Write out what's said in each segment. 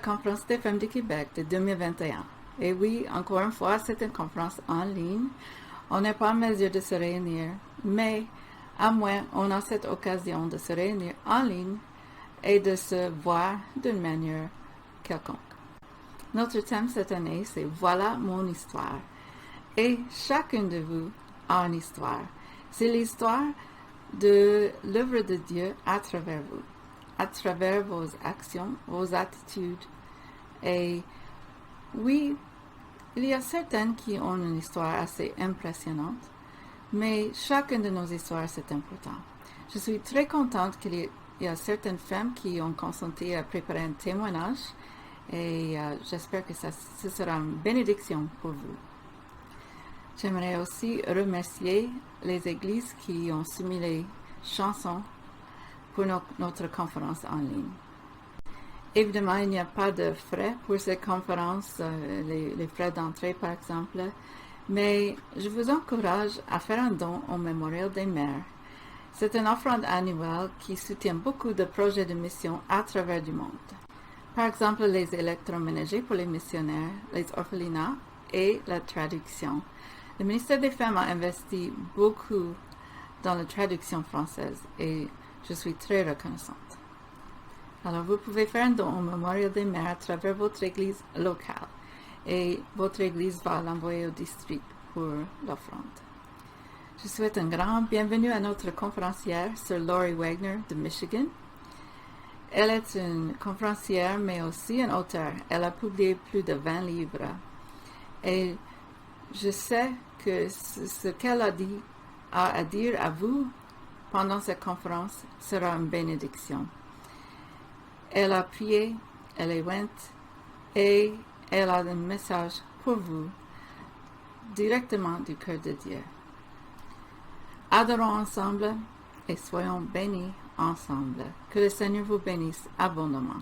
conférence des femmes du Québec de 2021. Et oui, encore une fois, c'est une conférence en ligne. On n'est pas en mesure de se réunir, mais à moins on a cette occasion de se réunir en ligne et de se voir d'une manière quelconque. Notre thème cette année, c'est Voilà mon histoire. Et chacun de vous a une histoire. C'est l'histoire de l'œuvre de Dieu à travers vous, à travers vos actions, vos attitudes. Et oui, il y a certaines qui ont une histoire assez impressionnante, mais chacune de nos histoires, c'est important. Je suis très contente qu'il y a certaines femmes qui ont consenti à préparer un témoignage et j'espère que ce sera une bénédiction pour vous. J'aimerais aussi remercier les églises qui ont soumis les chansons pour notre conférence en ligne. Évidemment, il n'y a pas de frais pour cette conférence, les frais d'entrée par exemple, mais je vous encourage à faire un don au Mémorial des Mères. C'est une offrande annuelle qui soutient beaucoup de projets de mission à travers du monde. Par exemple, les électroménagers pour les missionnaires, les orphelinats et la traduction. Le ministère des Femmes a investi beaucoup dans la traduction française et je suis très reconnaissante. Alors, vous pouvez faire un don au Mémorial des Mères à travers votre église locale et votre église va l'envoyer au district pour l'offrande. Je souhaite un grand bienvenue à notre conférencière, Sir Lori Wagner de Michigan. Elle est une conférencière, mais aussi une auteure. Elle a publié plus de 20 livres. Et je sais que ce qu'elle a à dire à vous pendant cette conférence sera une bénédiction. Elle a prié, elle est jointe et elle a un message pour vous directement du cœur de Dieu. Adorons ensemble et soyons bénis ensemble. Que le Seigneur vous bénisse abondamment.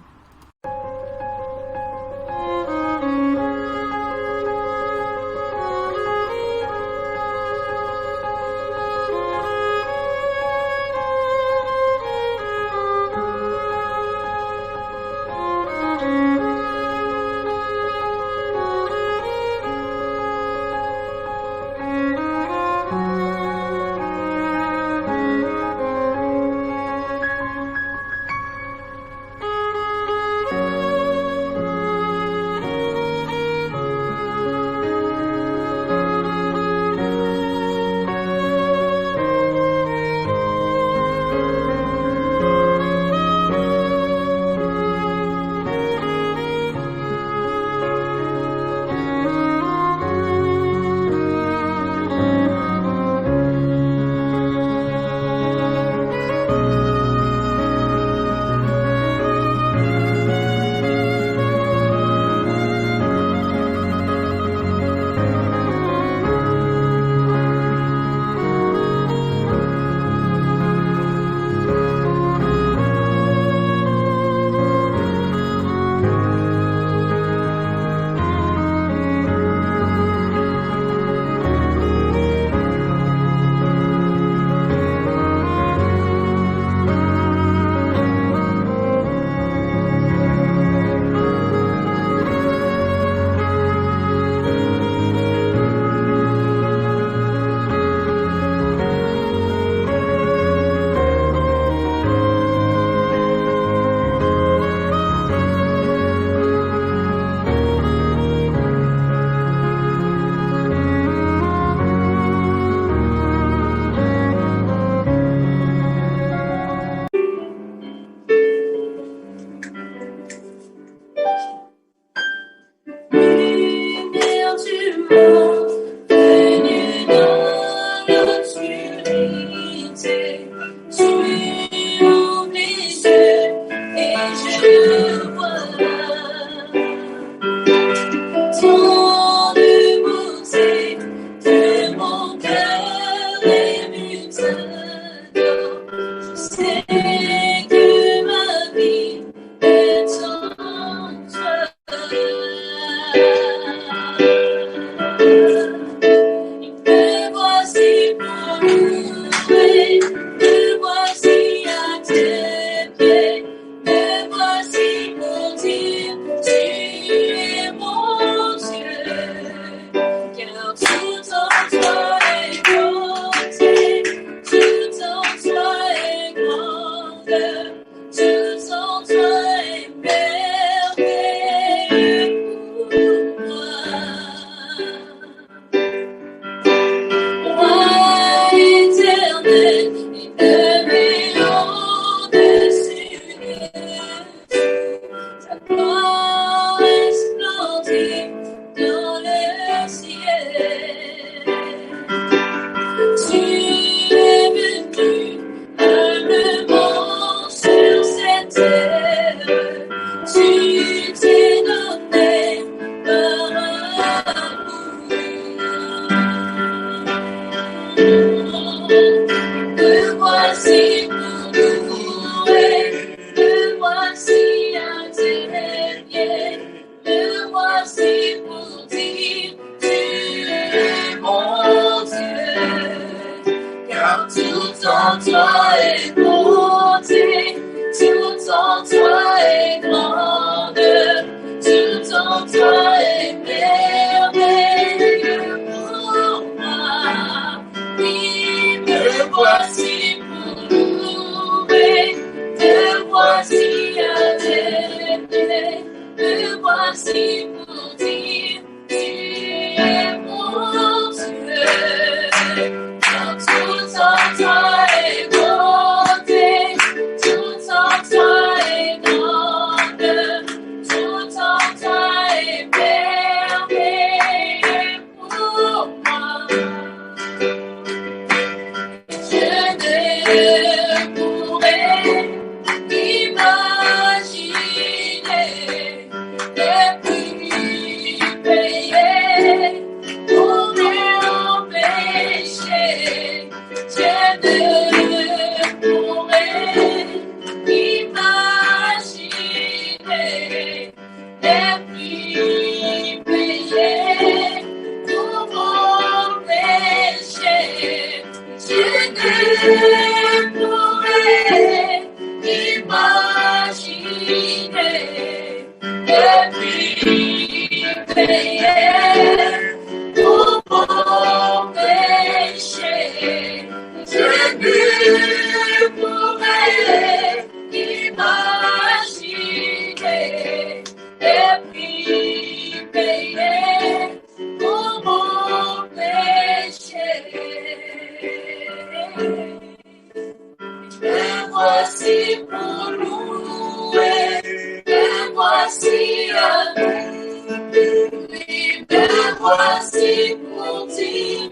voici pour dire,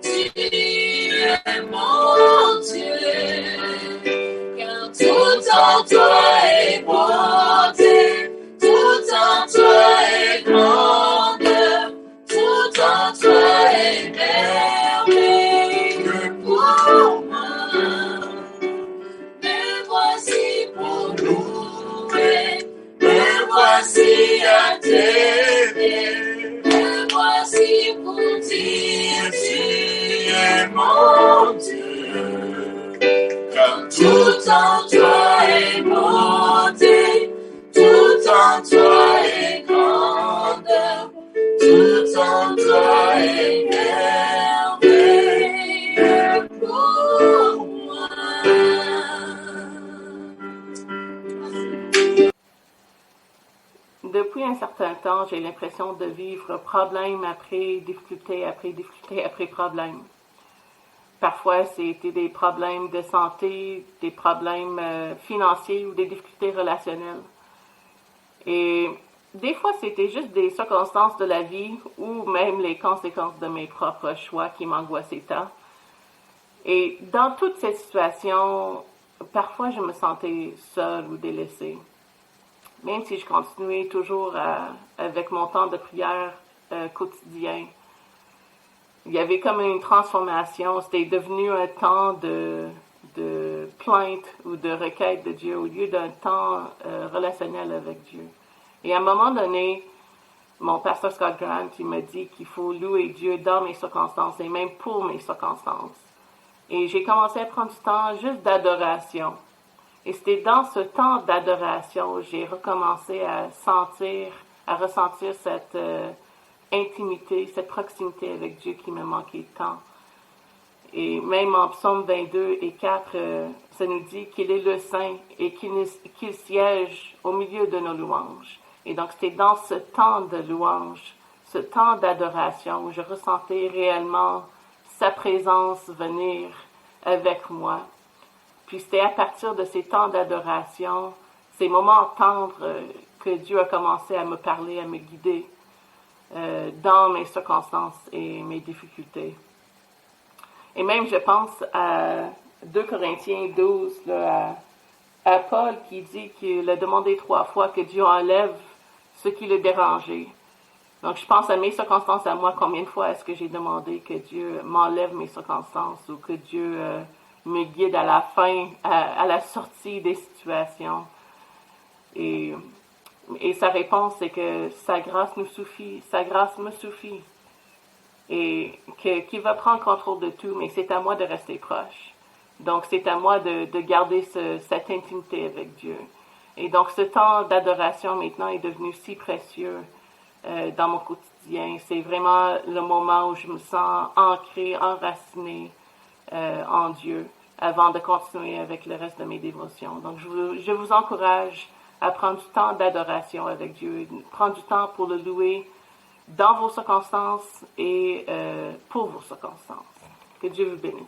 tu es mon Dieu, car tout en toi est bonté, tout en toi est grandeur, tout en toi est merveilleux pour moi. Me voici pour louer, me voici à t'aimer, me voici pour dire tu es mon Dieu, car tout en toi est bonté, tout en toi est grandeur, tout en toi est merveilleux pour moi. Depuis un certain temps, j'ai l'impression de vivre problème après difficulté, après difficulté, après problème. Parfois, c'était des problèmes de santé, des problèmes financiers ou des difficultés relationnelles. Et des fois, c'était juste des circonstances de la vie ou même les conséquences de mes propres choix qui m'angoissaient tant. Et dans toutes ces situations, parfois, je me sentais seule ou délaissée. Même si je continuais toujours avec mon temps de prière quotidien, il y avait comme une transformation. C'était devenu un temps de plainte ou de requête de Dieu au lieu d'un temps relationnel avec Dieu. Et à un moment donné, mon pasteur Scott Grant, il m'a dit qu'il faut louer Dieu dans mes circonstances et même pour mes circonstances. Et j'ai commencé à prendre du temps juste d'adoration. Et c'était dans ce temps d'adoration où j'ai recommencé à ressentir cette intimité, cette proximité avec Dieu qui me manquait tant. Et même en Psaume 22 et 4, ça nous dit qu'il est le Saint et qu'il siège au milieu de nos louanges. Et donc c'était dans ce temps de louange, ce temps d'adoration où je ressentais réellement sa présence venir avec moi. Puis c'était à partir de ces temps d'adoration, ces moments tendres, que Dieu a commencé à me parler, à me guider dans mes circonstances et mes difficultés. Et même, je pense à 2 Corinthiens 12, là, à Paul qui dit qu'il a demandé 3 fois que Dieu enlève ce qui le dérangeait. Donc, je pense à mes circonstances à moi, combien de fois est-ce que j'ai demandé que Dieu m'enlève mes circonstances ou que Dieu me guide à la fin, à la sortie des situations. Et sa réponse, c'est que sa grâce nous suffit, sa grâce me suffit. Et qu'il va prendre contrôle de tout, mais c'est à moi de rester proche. Donc, c'est à moi de garder cette intimité avec Dieu. Et donc, ce temps d'adoration maintenant est devenu si précieux dans mon quotidien. C'est vraiment le moment où je me sens ancrée, enracinée en Dieu avant de continuer avec le reste de mes dévotions. Donc, je vous encourage à prendre du temps d'adoration avec Dieu, prendre du temps pour le louer dans vos circonstances et pour vos circonstances. Que Dieu vous bénisse.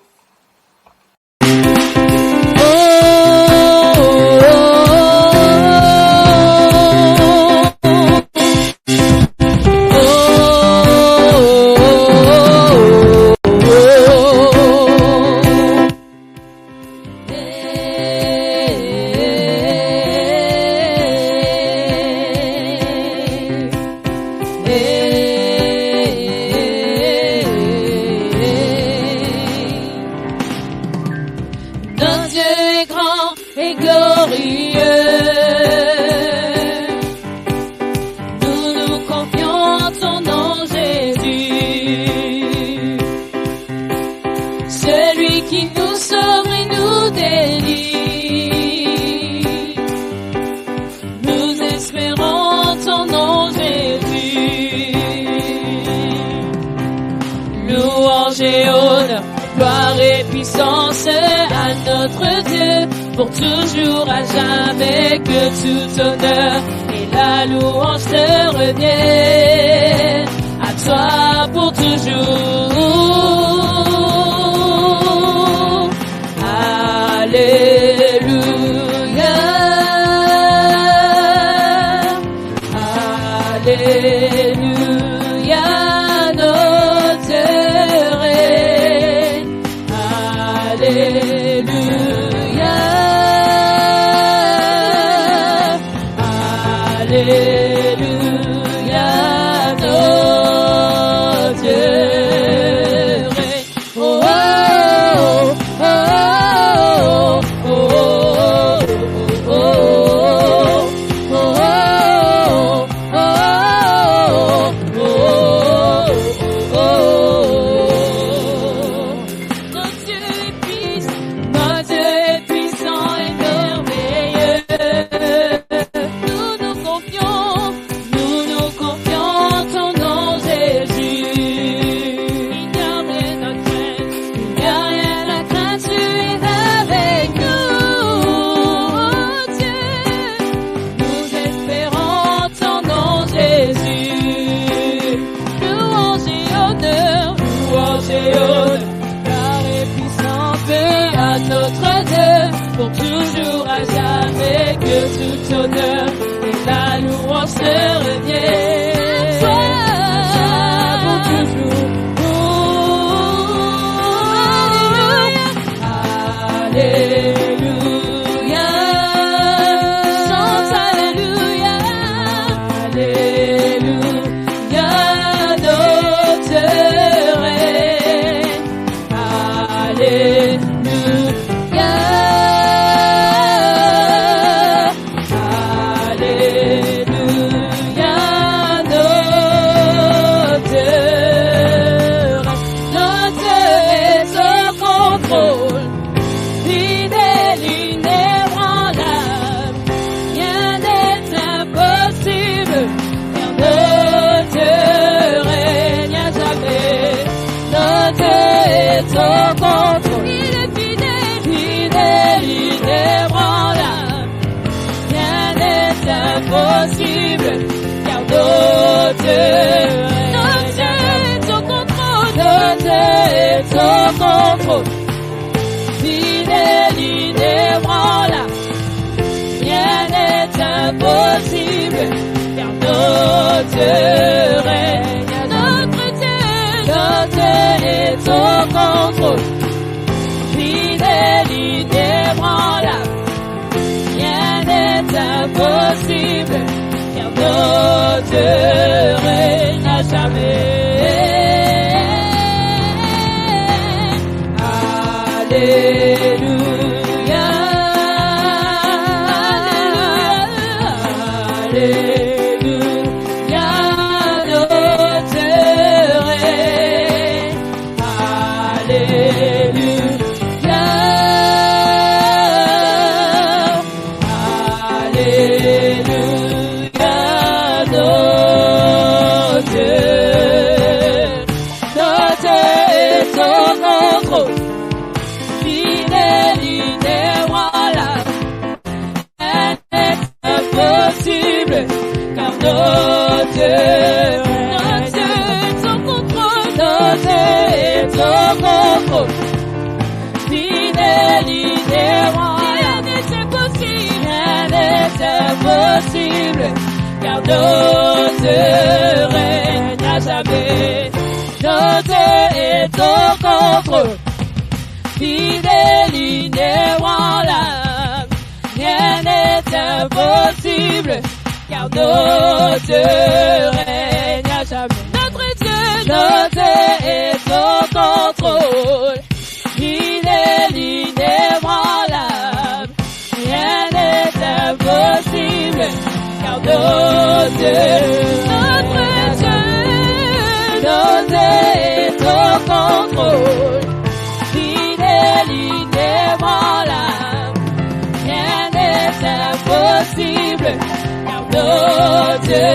Pour toujours à jamais que tout honneur et la louange te reviennent à toi pour toujours. Alléluia, alléluia, et honneur. Car est puissante à notre Dieu, pour toujours à jamais, que tout honneur et la louange te reviennent. Pour toujours. Alléluia. Chante Alléluia. Alléluia. Notre règne. Alléluia. Alléluia. Notre est au contrôle. Fidèle, inébranlable, rien n'est impossible, car notre règne à jamais. Notre est au contrôle, il est fidèle, fidèle, inébranlable, rien n'est impossible, car notre est au contrôle, notre est au contrôle. Fidèle, inébranlable, rien n'est impossible, car notre règne, notre est au contrôle. Fidèle, inébranlable, rien n'est impossible, car notre règne à jamais. Alléluia, Alléluia, notre règne. Alléluia, Alléluia, notre est au contrôle. Fidèle, inébranlable, rien n'est impossible, car notre est au contrôle, notre est au contrôle. Fidèle, inébranlable, rien n'est impossible, rien n'est impossible, car notre règne à jamais. Notre est au contrôle. Fidèle, inébranlable, rien n'est impossible, car notre règne à jamais. Notre Dieu est au contrôle. Fidèle, inébranlable, rien n'est impossible, car notre Dieu est au contrôle. Fidèle, inébranlable, rien n'est impossible, car notre Dieu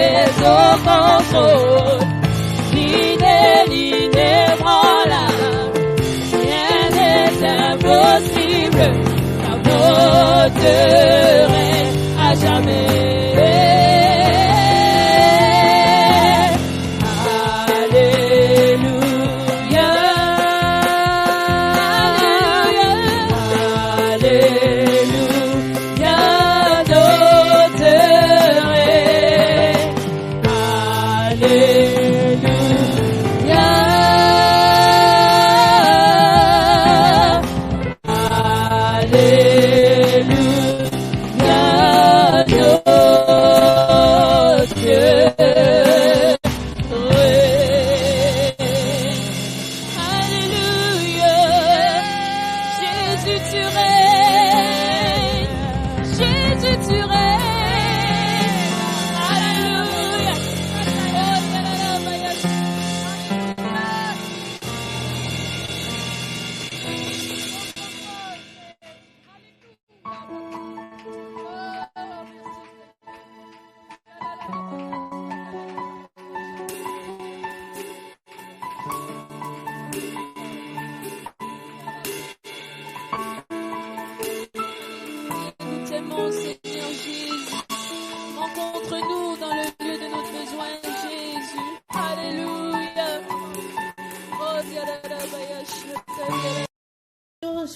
est au contrôle. Fidèle, inébranlable, rien n'est impossible, car notre règne à jamais. Alléluia.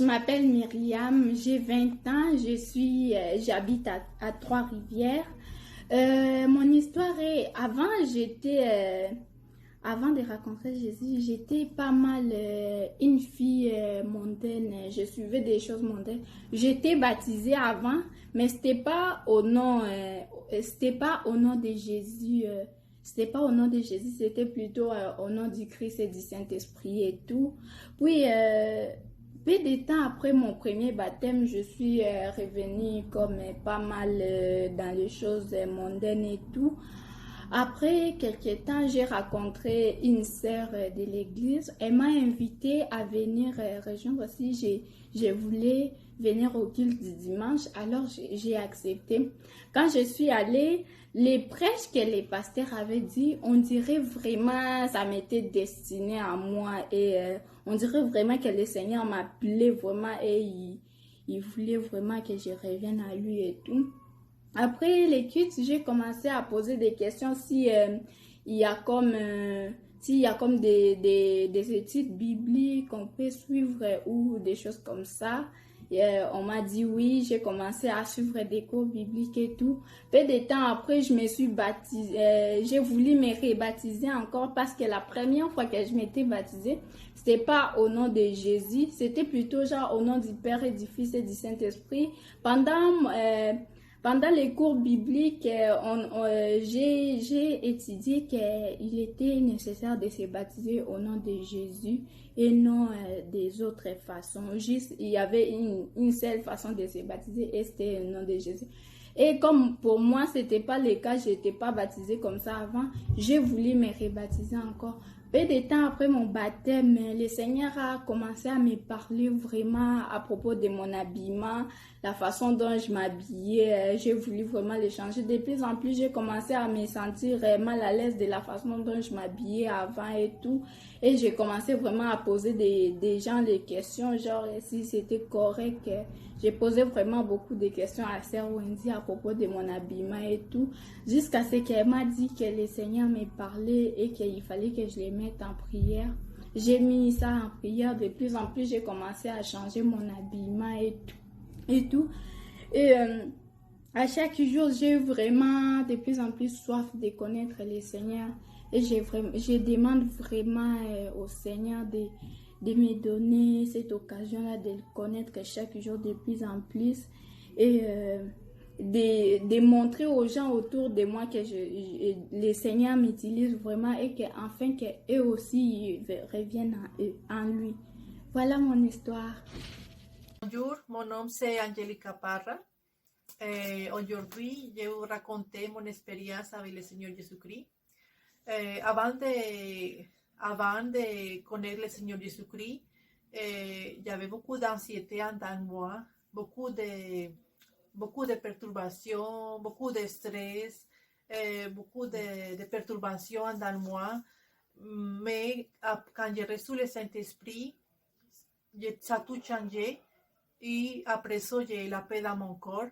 je m'appelle Myriam, j'ai 20 ans, j'habite à Trois-Rivières. Mon histoire est, avant de rencontrer Jésus, j'étais pas mal une fille mondaine. Je suivais des choses mondaines. J'étais baptisée avant, mais c'était pas au nom de Jésus. C'était pas au nom de Jésus, c'était plutôt au nom du Christ et du Saint-Esprit et tout. Puis, peu de temps après mon premier baptême, je suis revenue comme pas mal dans les choses mondaines et tout. Après quelques temps, j'ai rencontré une sœur de l'église. Elle m'a invitée à venir rejoindre aussi. Je voulais venir au culte du dimanche, alors j'ai accepté. Quand je suis allée, les prêches que les pasteurs avaient dit, on dirait vraiment, ça m'était destiné à moi et on dirait vraiment que le Seigneur m'appelait vraiment et il voulait vraiment que je revienne à lui et tout. Après l'étude, j'ai commencé à poser des questions s'il y a comme des études bibliques qu'on peut suivre ou des choses comme ça. Et, on m'a dit oui, j'ai commencé à suivre des cours bibliques et tout. Peu de temps après, je me suis baptisée. J'ai voulu me rebaptiser encore parce que la première fois que je m'étais baptisée, c'était pas au nom de Jésus, c'était plutôt genre au nom du Père et du Fils et du Saint-Esprit. Pendant les cours bibliques, j'ai étudié qu'il était nécessaire de se baptiser au nom de Jésus et non des autres façons. Juste, il y avait une seule façon de se baptiser et c'était au nom de Jésus. Et comme pour moi, c'était pas le cas, j'étais pas baptisée comme ça avant, j'ai voulu me rebaptiser encore. Peu de temps après mon baptême, le Seigneur a commencé à me parler vraiment à propos de mon habillement, la façon dont je m'habillais. J'ai voulu vraiment le changer. De plus en plus, j'ai commencé à me sentir mal à l'aise de la façon dont je m'habillais avant et tout. Et j'ai commencé vraiment à poser des gens des questions, genre si c'était correct. J'ai posé vraiment beaucoup de questions à Sœur Wendy à propos de mon habillement et tout, jusqu'à ce qu'elle m'a dit que le Seigneur me parlait et qu'il fallait que je les mette en prière. J'ai mis ça en prière. De plus en plus, j'ai commencé à changer mon habillement et tout. Et à chaque jour, j'ai vraiment de plus en plus soif de connaître le Seigneur. Et je demande vraiment au Seigneur de me donner cette occasion-là de le connaître chaque jour de plus en plus et de montrer aux gens autour de moi que le Seigneur m'utilise vraiment et qu'enfin qu'eux aussi reviennent en lui. Voilà mon histoire. Bonjour, mon nom c'est Angélica Parra. Aujourd'hui, je vous raconter mon expérience avec le Seigneur Jésus-Christ. Avant de connaître le Seigneur Jésus-Christ, j'avais beaucoup d'anxiété en moi, beaucoup de perturbations, beaucoup de stress, beaucoup de perturbations dans moi. Mais quand j'ai reçu le Saint-Esprit, ça a tout changé et après ça, j'ai la paix dans mon corps.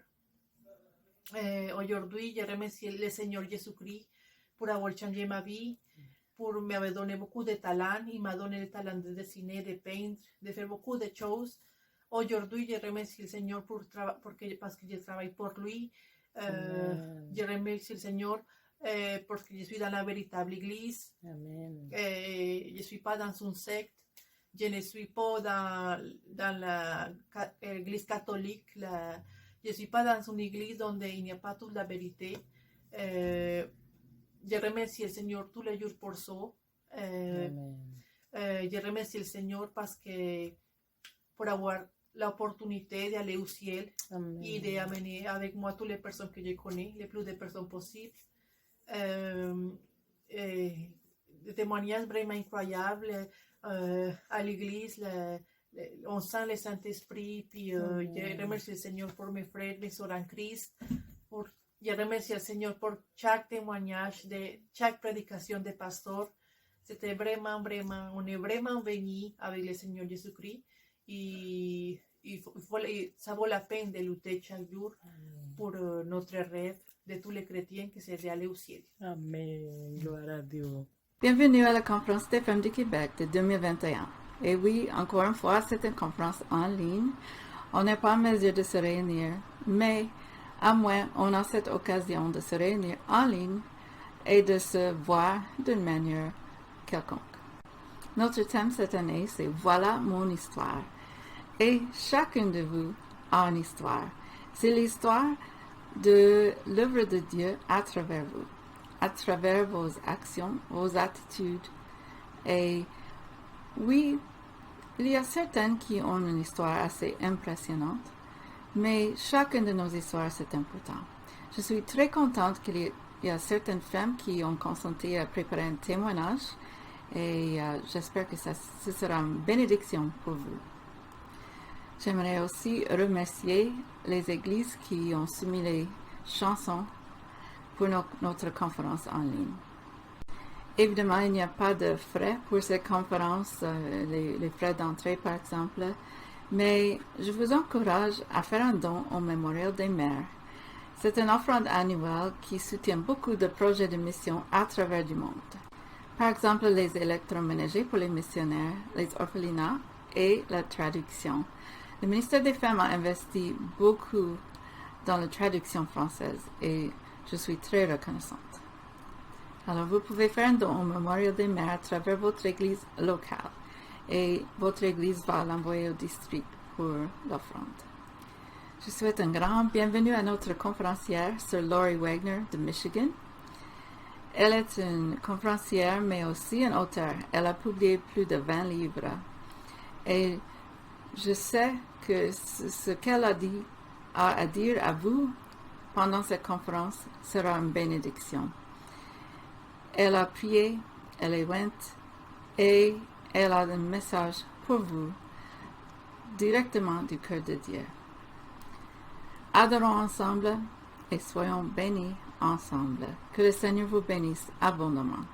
Aujourd'hui, je remercie le Seigneur Jésus-Christ pour avoir changé ma vie, pour m'avoir donné beaucoup de talent. Il m'a donné le talent de dessiner, de peindre, de faire beaucoup de choses. Aujourd'hui, je remercie le Seigneur parce que je travaille pour lui. Je remercie le Seigneur parce que je suis dans la véritable église. Amen. Je ne suis pas dans une secte. Je ne suis pas dans l'église catholique. Je ne suis pas dans une église où il n'y a pas toute la vérité. Je remercie le Seigneur tous les jours pour ça. Je remercie le Seigneur pour avoir l'opportunité d'aller au ciel. Amen. Et d'amener avec moi toutes les personnes que je connais, le plus de personnes possibles. Des témoignages vraiment incroyables à l'église. On sent le Saint-Esprit. Puis je remercie le Seigneur pour mes frères, mes sœurs en Christ. Je remercie le Seigneur pour chaque témoignage, chaque prédication de pasteur. C'était vraiment, on est vraiment bénis avec le Seigneur Jésus-Christ. Et ça vaut la peine de lutter chaque jour pour notre rêve de tous les chrétiens que c'est d'aller au ciel. Amen. Gloire à Dieu. Bienvenue à la conférence des femmes du Québec de 2021. Et oui, encore une fois, c'est une conférence en ligne. On n'est pas en mesure de se réunir, mais à moins on a cette occasion de se réunir en ligne et de se voir d'une manière quelconque. Notre thème cette année, c'est Voilà mon histoire. Et chacun de vous a une histoire. C'est l'histoire de l'œuvre de Dieu à travers vous, à travers vos actions, vos attitudes. Et oui, il y a certaines qui ont une histoire assez impressionnante, mais chacune de nos histoires, c'est important. Je suis très contente qu'il y a certaines femmes qui ont consenti à préparer un témoignage et j'espère que ce sera une bénédiction pour vous. J'aimerais aussi remercier les églises qui ont soumis les chansons pour notre conférence en ligne. Évidemment, il n'y a pas de frais pour cette conférence, les frais d'entrée par exemple, mais je vous encourage à faire un don au Mémorial des Mères. C'est une offrande annuelle qui soutient beaucoup de projets de mission à travers le monde. Par exemple, les électroménagers pour les missionnaires, les orphelinats et la traduction. Le ministère des Femmes a investi beaucoup dans la traduction française et je suis très reconnaissante. Alors, vous pouvez faire un don au Mémorial des Mères à travers votre église locale et votre église va l'envoyer au district pour l'offrande. Je souhaite un grand bienvenue à notre conférencière, Sir Lori Wagner de Michigan. Elle est une conférencière, mais aussi une auteure. Elle a publié plus de 20 livres. Et je sais que ce qu'elle a à dire à vous pendant cette conférence sera une bénédiction. Elle a prié, elle est jointe et elle a un message pour vous directement du cœur de Dieu. Adorons ensemble et soyons bénis ensemble. Que le Seigneur vous bénisse abondamment.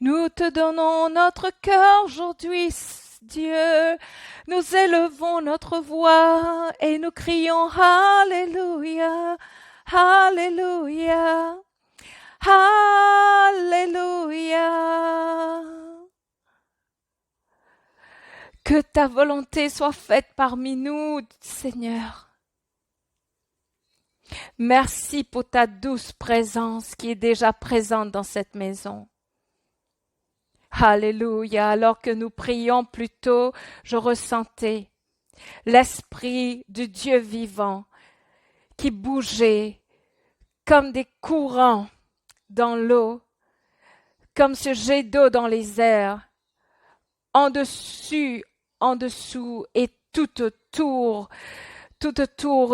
Nous te donnons notre cœur aujourd'hui, Dieu. Nous élevons notre voix et nous crions Alléluia, Alléluia, Alléluia. Que ta volonté soit faite parmi nous, Seigneur. Merci pour ta douce présence qui est déjà présente dans cette maison. Alléluia. Alors que nous prions plus tôt, je ressentais l'esprit du Dieu vivant qui bougeait comme des courants dans l'eau, comme ce jet d'eau dans les airs, en dessous et tout autour,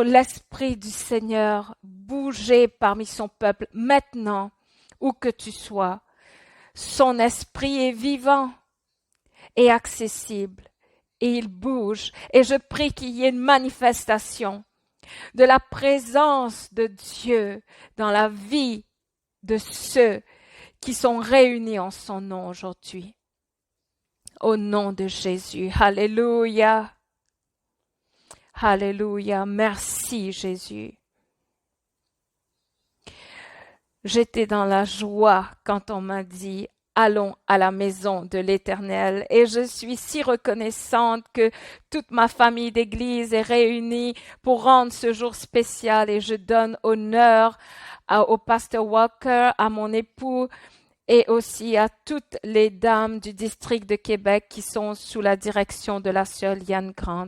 l'Esprit du Seigneur bouger parmi son peuple maintenant, où que tu sois. Son esprit est vivant et accessible et il bouge. Et je prie qu'il y ait une manifestation de la présence de Dieu dans la vie de ceux qui sont réunis en son nom aujourd'hui. Au nom de Jésus. Alléluia. Alléluia. Merci Jésus. J'étais dans la joie quand on m'a dit « Allons à la maison de l'Éternel » et je suis si reconnaissante que toute ma famille d'église est réunie pour rendre ce jour spécial et je donne honneur au pasteur Walker, à mon époux et aussi à toutes les dames du district de Québec qui sont sous la direction de la sœur Liane Grant.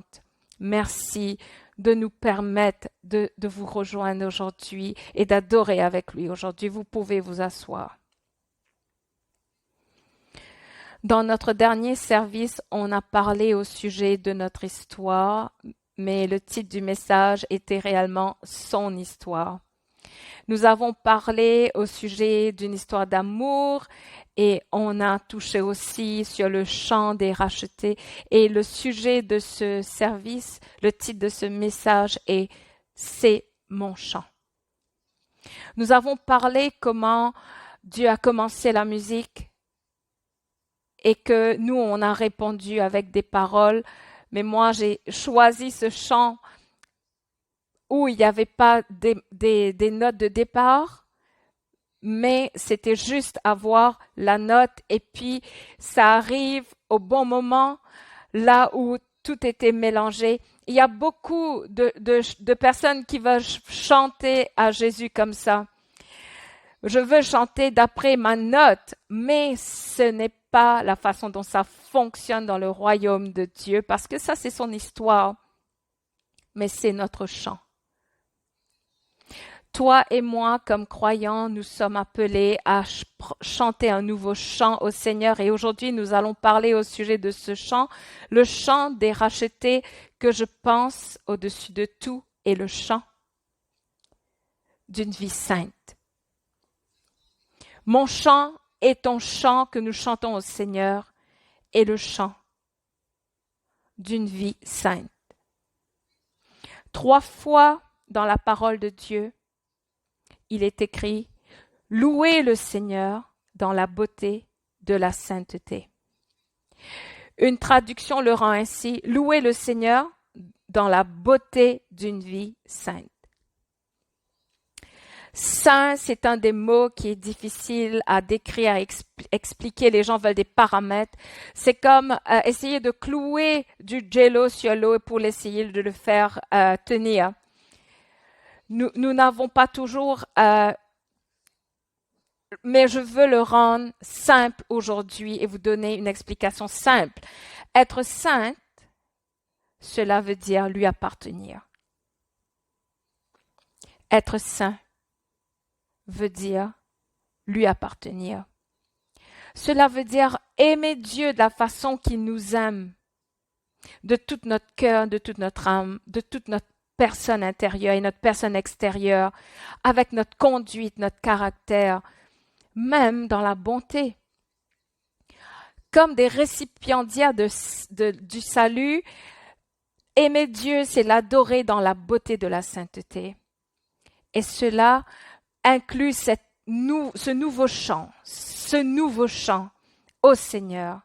Merci de nous permettre de vous rejoindre aujourd'hui et d'adorer avec lui aujourd'hui. Vous pouvez vous asseoir. Dans notre dernier service, on a parlé au sujet de notre histoire, mais le titre du message était réellement son histoire. Nous avons parlé au sujet d'une histoire d'amour et on a touché aussi sur le chant des rachetés. Et le sujet de ce service, le titre de ce message est « C'est mon chant ». Nous avons parlé comment Dieu a commencé la musique et que nous, on a répondu avec des paroles. Mais moi, j'ai choisi ce chant où il n'y avait pas des notes de départ, mais c'était juste avoir la note et puis ça arrive au bon moment, là où tout était mélangé. Il y a beaucoup de personnes qui veulent chanter à Jésus comme ça. Je veux chanter d'après ma note, mais ce n'est pas la façon dont ça fonctionne dans le royaume de Dieu, parce que ça, c'est son histoire, mais c'est notre chant. Toi et moi, comme croyants, nous sommes appelés à chanter un nouveau chant au Seigneur et aujourd'hui, nous allons parler au sujet de ce chant, le chant des rachetés que je pense au-dessus de tout est le chant d'une vie sainte. Mon chant est ton chant que nous chantons au Seigneur et le chant d'une vie sainte. 3 fois dans la parole de Dieu, il est écrit « Louez le Seigneur dans la beauté de la sainteté ». Une traduction le rend ainsi « Louez le Seigneur dans la beauté d'une vie sainte ». Saint, c'est un des mots qui est difficile à décrire, à expliquer. Les gens veulent des paramètres. C'est comme essayer de clouer du jello sur l'eau pour essayer de le faire tenir. Nous n'avons pas toujours, mais je veux le rendre simple aujourd'hui et vous donner une explication simple. Être sainte, cela veut dire lui appartenir. Être saint veut dire lui appartenir. Cela veut dire aimer Dieu de la façon qu'il nous aime, de tout notre cœur, de toute notre âme, de toute notre personne intérieure et notre personne extérieure, avec notre conduite, notre caractère, même dans la bonté. Comme des récipiendaires du salut, aimer Dieu, c'est l'adorer dans la beauté de la sainteté. Et cela inclut ce nouveau chant au Seigneur.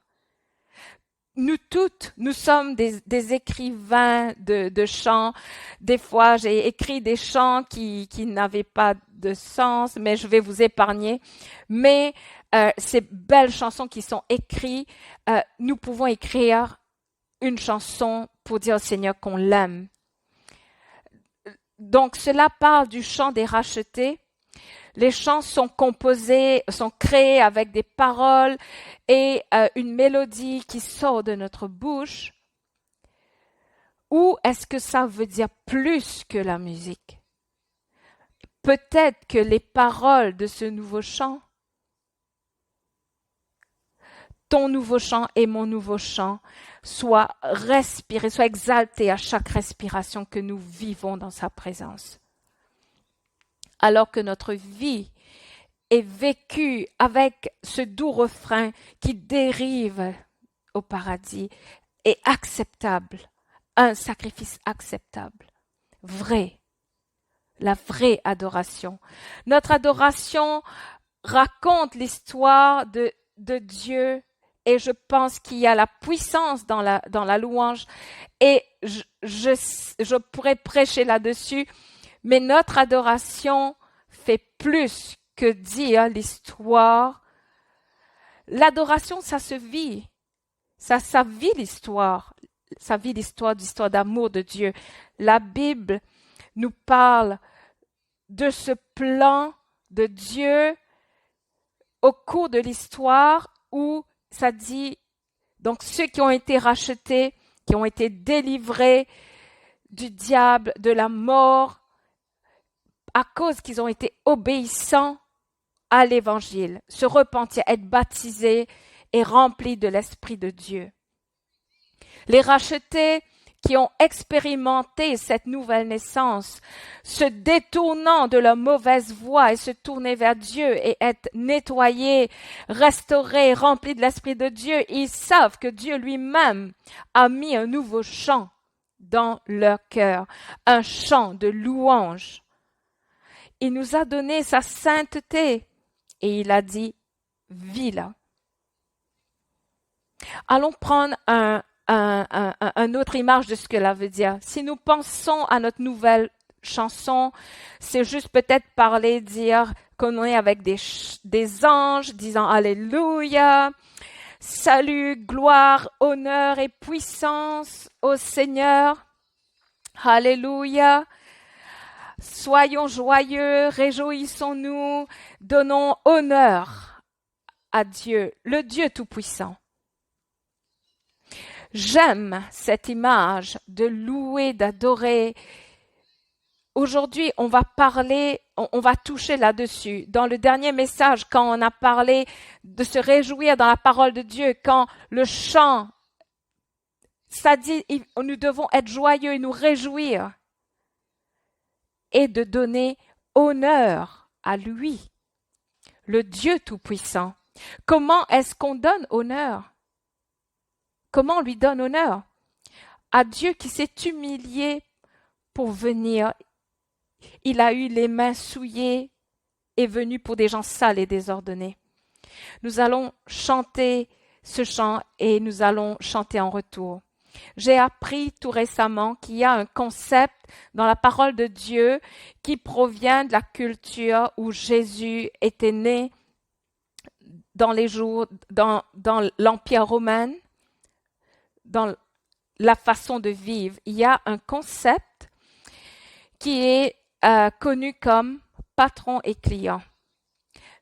Nous toutes, nous sommes des écrivains de chants. Des fois, j'ai écrit des chants qui n'avaient pas de sens, mais je vais vous épargner. Mais ces belles chansons qui sont écrites, nous pouvons écrire une chanson pour dire au Seigneur qu'on l'aime. Donc, cela parle du chant des rachetés. Les chants sont composés, sont créés avec des paroles et une mélodie qui sort de notre bouche. Ou est-ce que ça veut dire plus que la musique? Peut-être que les paroles de ce nouveau chant ton nouveau chant et mon nouveau chant soit respiré, soit exalté à chaque respiration que nous vivons dans sa présence. Alors que notre vie est vécue avec ce doux refrain qui dérive au paradis est acceptable, un sacrifice acceptable, vrai, la vraie adoration. Notre adoration raconte l'histoire de Dieu et je pense qu'il y a la puissance dans la louange et je pourrais prêcher là-dessus, mais notre adoration fait plus que dire l'histoire. L'adoration, ça se vit. Ça vit l'histoire. Ça vit l'histoire d'amour de Dieu. La Bible nous parle de ce plan de Dieu au cours de l'histoire où ça dit, donc ceux qui ont été rachetés, qui ont été délivrés du diable, de la mort, à cause qu'ils ont été obéissants à l'Évangile, se repentir, être baptisés et remplis de l'Esprit de Dieu. Les rachetés qui ont expérimenté cette nouvelle naissance, se détournant de leur mauvaise voie et se tourner vers Dieu et être nettoyés, restaurés, remplis de l'Esprit de Dieu, ils savent que Dieu lui-même a mis un nouveau chant dans leur cœur, un chant de louange. Il nous a donné sa sainteté et il a dit « vis-la ». Allons prendre une autre image de ce que cela veut dire. Si nous pensons à notre nouvelle chanson, c'est juste peut-être parler, dire qu'on est avec des anges, disant Alléluia, salut, gloire, honneur et puissance au Seigneur. Alléluia. Soyons joyeux, réjouissons-nous, donnons honneur à Dieu, le Dieu Tout-Puissant. J'aime cette image de louer, d'adorer. Aujourd'hui, on va parler, on va toucher là-dessus. Dans le dernier message, quand on a parlé de se réjouir dans la parole de Dieu, quand le chant, ça dit, nous devons être joyeux et nous réjouir et de donner honneur à lui, le Dieu Tout-Puissant. Comment est-ce qu'on donne honneur? Comment on lui donne honneur? À Dieu qui s'est humilié pour venir. Il a eu les mains souillées et venu pour des gens sales et désordonnés. Nous allons chanter ce chant et nous allons chanter en retour. J'ai appris tout récemment qu'il y a un concept dans la parole de Dieu qui provient de la culture où Jésus était né dans les jours, dans l'Empire romain. Dans la façon de vivre, il y a un concept qui est connu comme patron et client.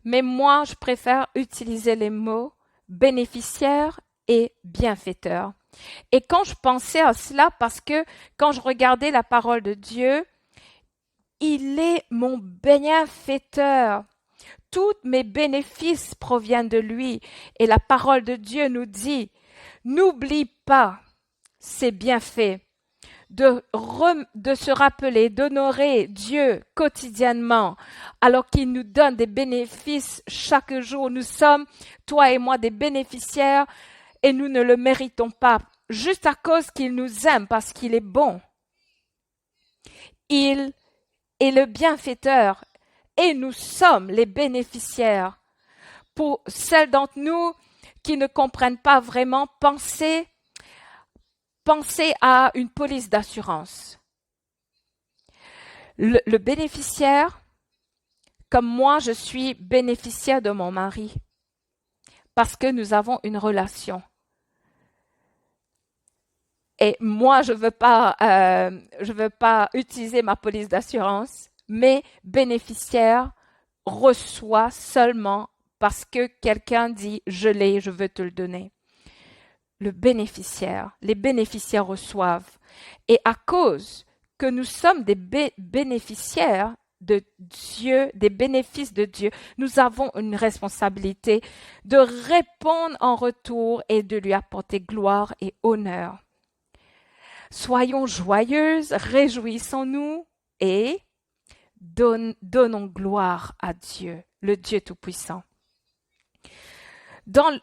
Mais moi, je préfère utiliser les mots bénéficiaire et bienfaiteur. Et quand je pensais à cela, parce que quand je regardais la parole de Dieu, il est mon bienfaiteur. Tous mes bénéfices proviennent de lui. Et la parole de Dieu nous dit, n'oublie pas ses bienfaits, de se rappeler, d'honorer Dieu quotidiennement, alors qu'il nous donne des bénéfices chaque jour. Nous sommes, toi et moi, des bénéficiaires et nous ne le méritons pas, juste à cause qu'il nous aime, parce qu'il est bon. Il est le bienfaiteur et nous sommes les bénéficiaires. Pour celles d'entre nous qui ne comprennent pas vraiment, pensez à une police d'assurance. Le bénéficiaire, comme moi, je suis bénéficiaire de mon mari, parce que nous avons une relation. Et moi, je veux pas utiliser ma police d'assurance, mais bénéficiaire reçoit seulement parce que quelqu'un dit « je l'ai, je veux te le donner ». Les bénéficiaires reçoivent. Et à cause que nous sommes des bénéficiaires de Dieu, des bénéfices de Dieu, nous avons une responsabilité de répondre en retour et de lui apporter gloire et honneur. Soyons joyeuses, réjouissons-nous et donnons gloire à Dieu, le Dieu Tout-Puissant. Dans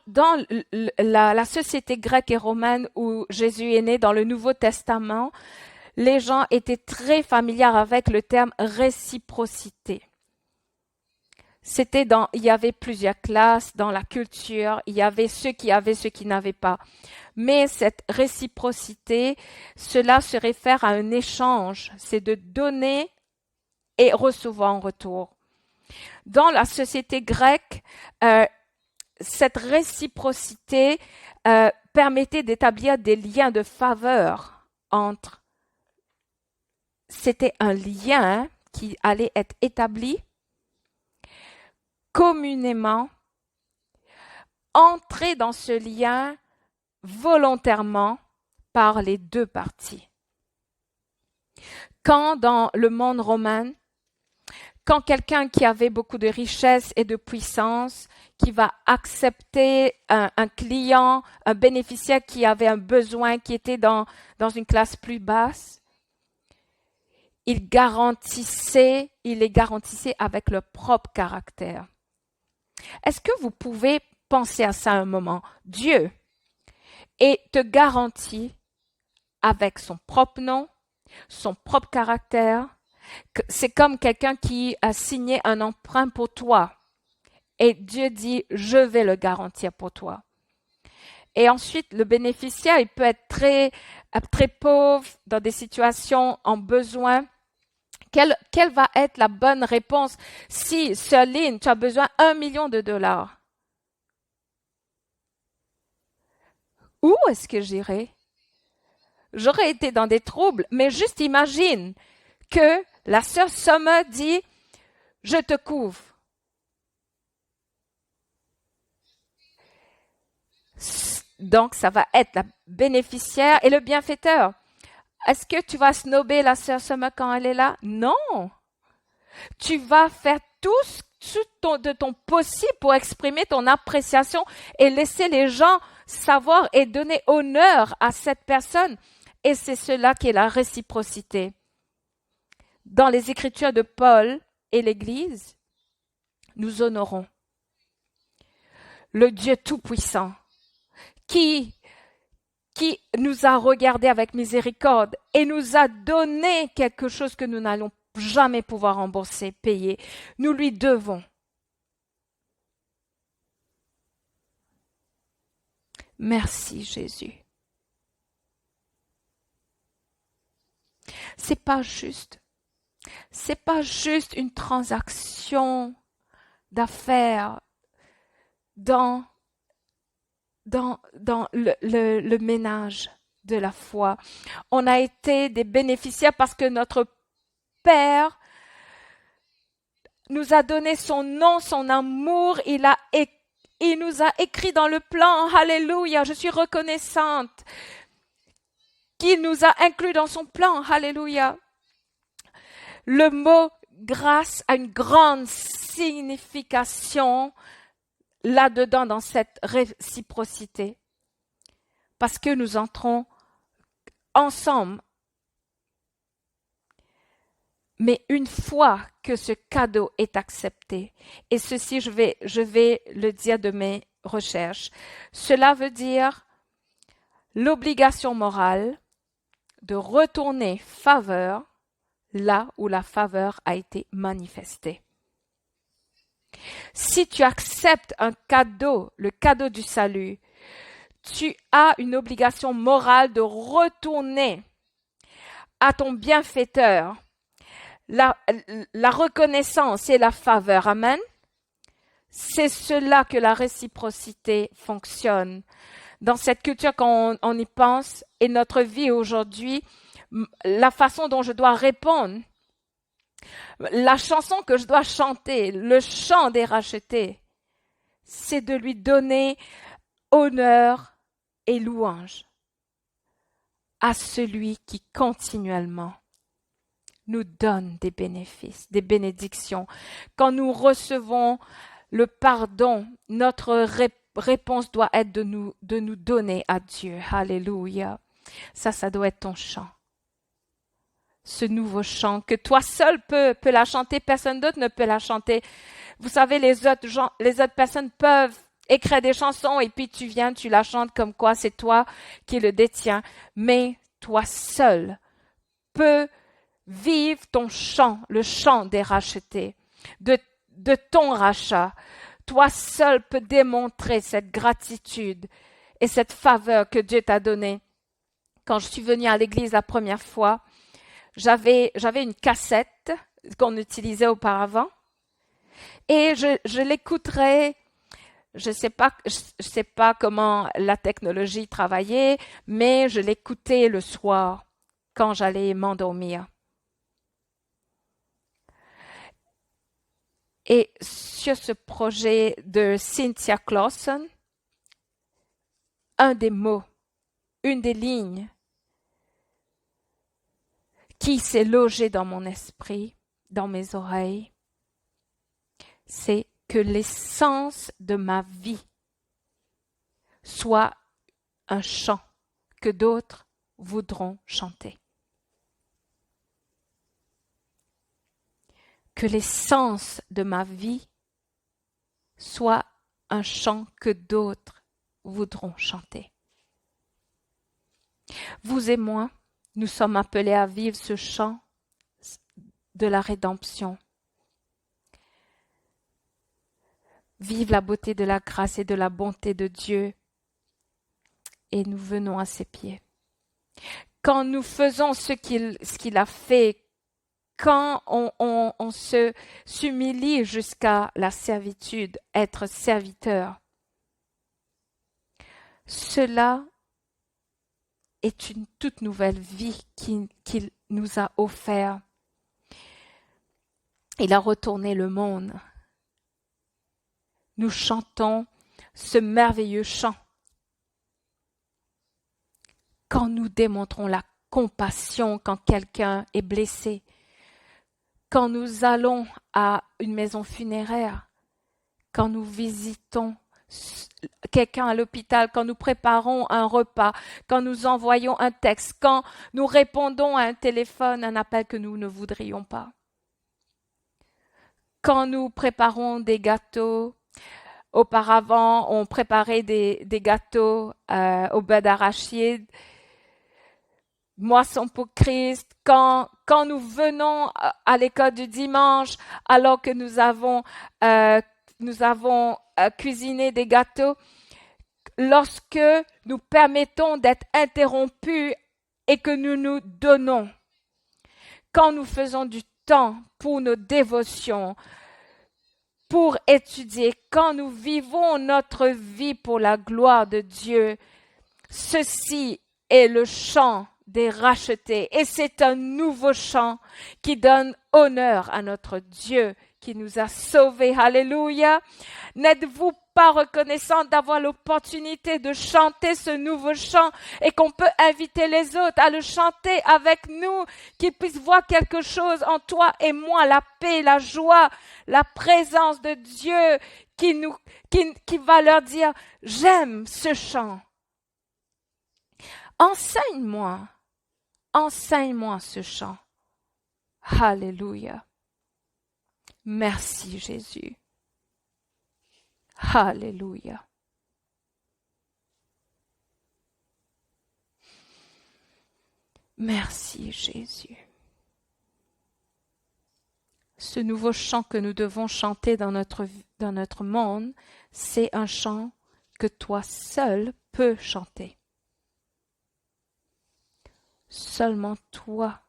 la société grecque et romaine où Jésus est né, dans le Nouveau Testament, les gens étaient très familiers avec le terme réciprocité. Il y avait plusieurs classes dans la culture, il y avait ceux qui avaient, ceux qui n'avaient pas. Mais cette réciprocité, cela se réfère à un échange, c'est de donner et recevoir en retour. Dans la société grecque, cette réciprocité permettait d'établir des liens de faveur entre. C'était un lien qui allait être établi communément, entrer dans ce lien volontairement par les deux parties. Quand dans le monde romain, quand quelqu'un qui avait beaucoup de richesse et de puissance, qui va accepter un client, un bénéficiaire qui avait un besoin, qui était dans une classe plus basse, il les garantissait avec leur propre caractère. Est-ce que vous pouvez penser à ça un moment? Dieu te garantit avec son propre nom, son propre caractère. C'est comme quelqu'un qui a signé un emprunt pour toi. Et Dieu dit, je vais le garantir pour toi. Et ensuite, le bénéficiaire, il peut être très, très pauvre, dans des situations en besoin. Quelle va être la bonne réponse si, Celine, tu as besoin d'1 million? Où est-ce que j'irai? J'aurais été dans des troubles, mais juste imagine que la sœur Sommer dit « Je te couvre ». Donc, ça va être la bénéficiaire et le bienfaiteur. Est-ce que tu vas snober la sœur Sommer quand elle est là? Non. Tu vas faire tout de ton possible pour exprimer ton appréciation et laisser les gens savoir et donner honneur à cette personne. Et c'est cela qui est la réciprocité. Dans les Écritures de Paul et l'Église, nous honorons le Dieu Tout-Puissant qui nous a regardés avec miséricorde et nous a donné quelque chose que nous n'allons jamais pouvoir rembourser, payer. Nous lui devons. Merci Jésus. C'est pas juste une transaction d'affaires dans le ménage de la foi. On a été des bénéficiaires parce que notre Père nous a donné son nom, son amour, il nous a écrit dans le plan, alléluia, je suis reconnaissante qu'il nous a inclus dans son plan, alléluia. Le mot grâce a une grande signification là-dedans dans cette réciprocité. Parce que nous entrons ensemble. Mais une fois que ce cadeau est accepté, et ceci je vais le dire de mes recherches, cela veut dire l'obligation morale de retourner faveur là où la faveur a été manifestée. Si tu acceptes un cadeau, le cadeau du salut, tu as une obligation morale de retourner à ton bienfaiteur la reconnaissance et la faveur. Amen. C'est cela que la réciprocité fonctionne. Dans cette culture, quand on y pense, et notre vie aujourd'hui, la façon dont je dois répondre, la chanson que je dois chanter, le chant des rachetés, c'est de lui donner honneur et louange à celui qui continuellement nous donne des bénéfices, des bénédictions. Quand nous recevons le pardon, notre réponse doit être de nous donner à Dieu. Alléluia. Ça doit être ton chant. Ce nouveau chant que toi seul peux la chanter, personne d'autre ne peut la chanter. Vous savez, les autres personnes peuvent écrire des chansons et puis tu viens, tu la chantes comme quoi c'est toi qui le détiens. Mais toi seul peux vivre ton chant, le chant des rachetés, de ton rachat. Toi seul peux démontrer cette gratitude et cette faveur que Dieu t'a donnée. Quand je suis venue à l'église la première fois, j'avais une cassette qu'on utilisait auparavant et je l'écouterais. Je sais pas comment la technologie travaillait, mais je l'écoutais le soir quand j'allais m'endormir. Et sur ce projet de Cynthia Clausen, un des mots, une des lignes qui s'est logé dans mon esprit, dans mes oreilles, c'est que l'essence de ma vie soit un chant que d'autres voudront chanter. Que l'essence de ma vie soit un chant que d'autres voudront chanter. Vous et moi, nous sommes appelés à vivre ce chant de la rédemption. Vive la beauté de la grâce et de la bonté de Dieu. Et nous venons à ses pieds. Quand nous faisons ce qu'il a fait, quand on s'humilie jusqu'à la servitude, être serviteur, cela est une toute nouvelle vie qu'il nous a offert. Il a retourné le monde. Nous chantons ce merveilleux chant. Quand nous démontrons la compassion quand quelqu'un est blessé, quand nous allons à une maison funéraire, quand nous visitons quelqu'un à l'hôpital, quand nous préparons un repas, quand nous envoyons un texte, quand nous répondons à un téléphone, un appel que nous ne voudrions pas. Quand nous préparons des gâteaux, auparavant on préparait des gâteaux au beurre d'arachide, moisson pour Christ, quand nous venons à l'école du dimanche, alors que nous avons cuisiné des gâteaux, lorsque nous permettons d'être interrompus et que nous nous donnons, quand nous faisons du temps pour nos dévotions, pour étudier, quand nous vivons notre vie pour la gloire de Dieu, ceci est le chant des rachetés. Et c'est un nouveau chant qui donne honneur à notre Dieu qui nous a sauvés. Alléluia. N'êtes-vous pas reconnaissant d'avoir l'opportunité de chanter ce nouveau chant et qu'on peut inviter les autres à le chanter avec nous, qu'ils puissent voir quelque chose en toi et moi, la paix, la joie, la présence de Dieu qui va leur dire « J'aime ce chant ». Enseigne-moi ce chant. Alléluia. Merci Jésus. Alléluia. Merci Jésus. Ce nouveau chant que nous devons chanter dans notre monde, c'est un chant que toi seul peux chanter. Seulement toi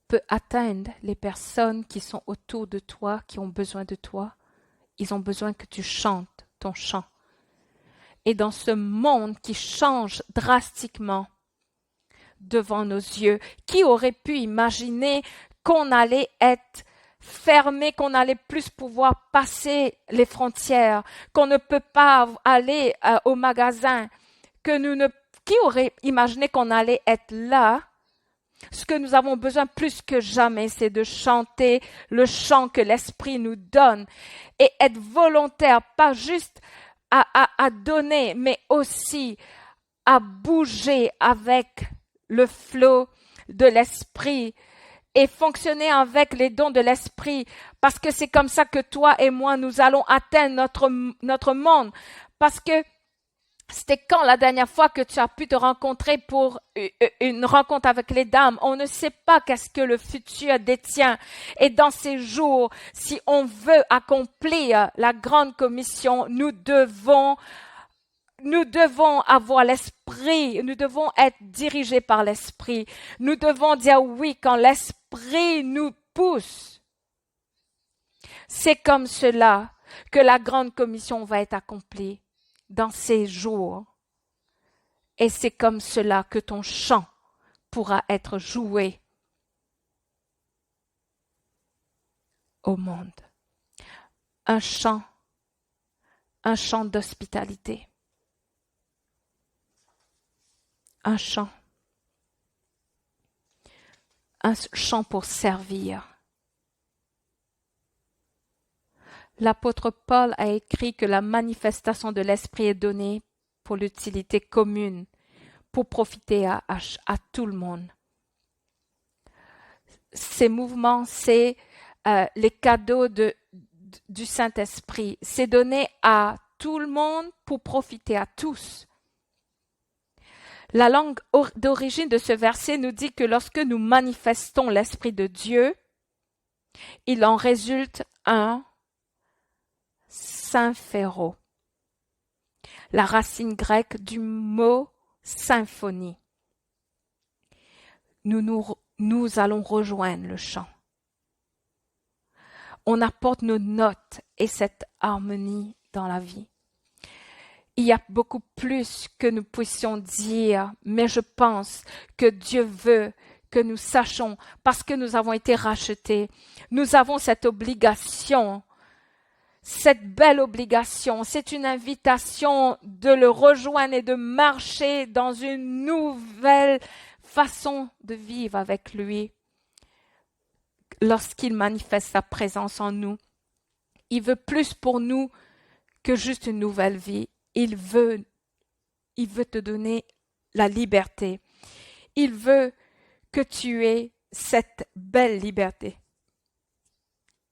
peux atteindre les personnes qui sont autour de toi, qui ont besoin de toi. Ils ont besoin que tu chantes ton chant. Et dans ce monde qui change drastiquement devant nos yeux, qui aurait pu imaginer qu'on allait être fermé, qu'on allait plus pouvoir passer les frontières, qu'on ne peut pas aller au magasin, qui aurait imaginé qu'on allait être là? Ce que nous avons besoin plus que jamais, c'est de chanter le chant que l'Esprit nous donne et être volontaire, pas juste à donner, mais aussi à bouger avec le flot de l'Esprit et fonctionner avec les dons de l'Esprit, parce que c'est comme ça que toi et moi, nous allons atteindre notre monde. Parce que c'était quand la dernière fois que tu as pu te rencontrer pour une rencontre avec les dames? On ne sait pas qu'est-ce que le futur détient. Et dans ces jours, si on veut accomplir la grande commission, nous devons avoir l'esprit, nous devons être dirigés par l'esprit. Nous devons dire oui quand l'esprit nous pousse. C'est comme cela que la grande commission va être accomplie dans ces jours. Et c'est comme cela que ton chant pourra être joué au monde. Un chant d'hospitalité. Un chant pour servir. L'apôtre Paul a écrit que la manifestation de l'Esprit est donnée pour l'utilité commune, pour profiter à tout le monde. Ces mouvements, c'est les cadeaux du Saint-Esprit. C'est donné à tout le monde pour profiter à tous. La langue d'origine de ce verset nous dit que lorsque nous manifestons l'Esprit de Dieu, il en résulte un symphéro, la racine grecque du mot symphonie. Nous allons rejoindre le chant. On apporte nos notes et cette harmonie dans la vie. Il y a beaucoup plus que nous puissions dire, mais je pense que Dieu veut que nous sachions, parce que nous avons été rachetés, nous avons cette obligation, cette belle obligation, c'est une invitation de le rejoindre et de marcher dans une nouvelle façon de vivre avec lui. Lorsqu'il manifeste sa présence en nous, il veut plus pour nous que juste une nouvelle vie. Il veut te donner la liberté. Il veut que tu aies cette belle liberté.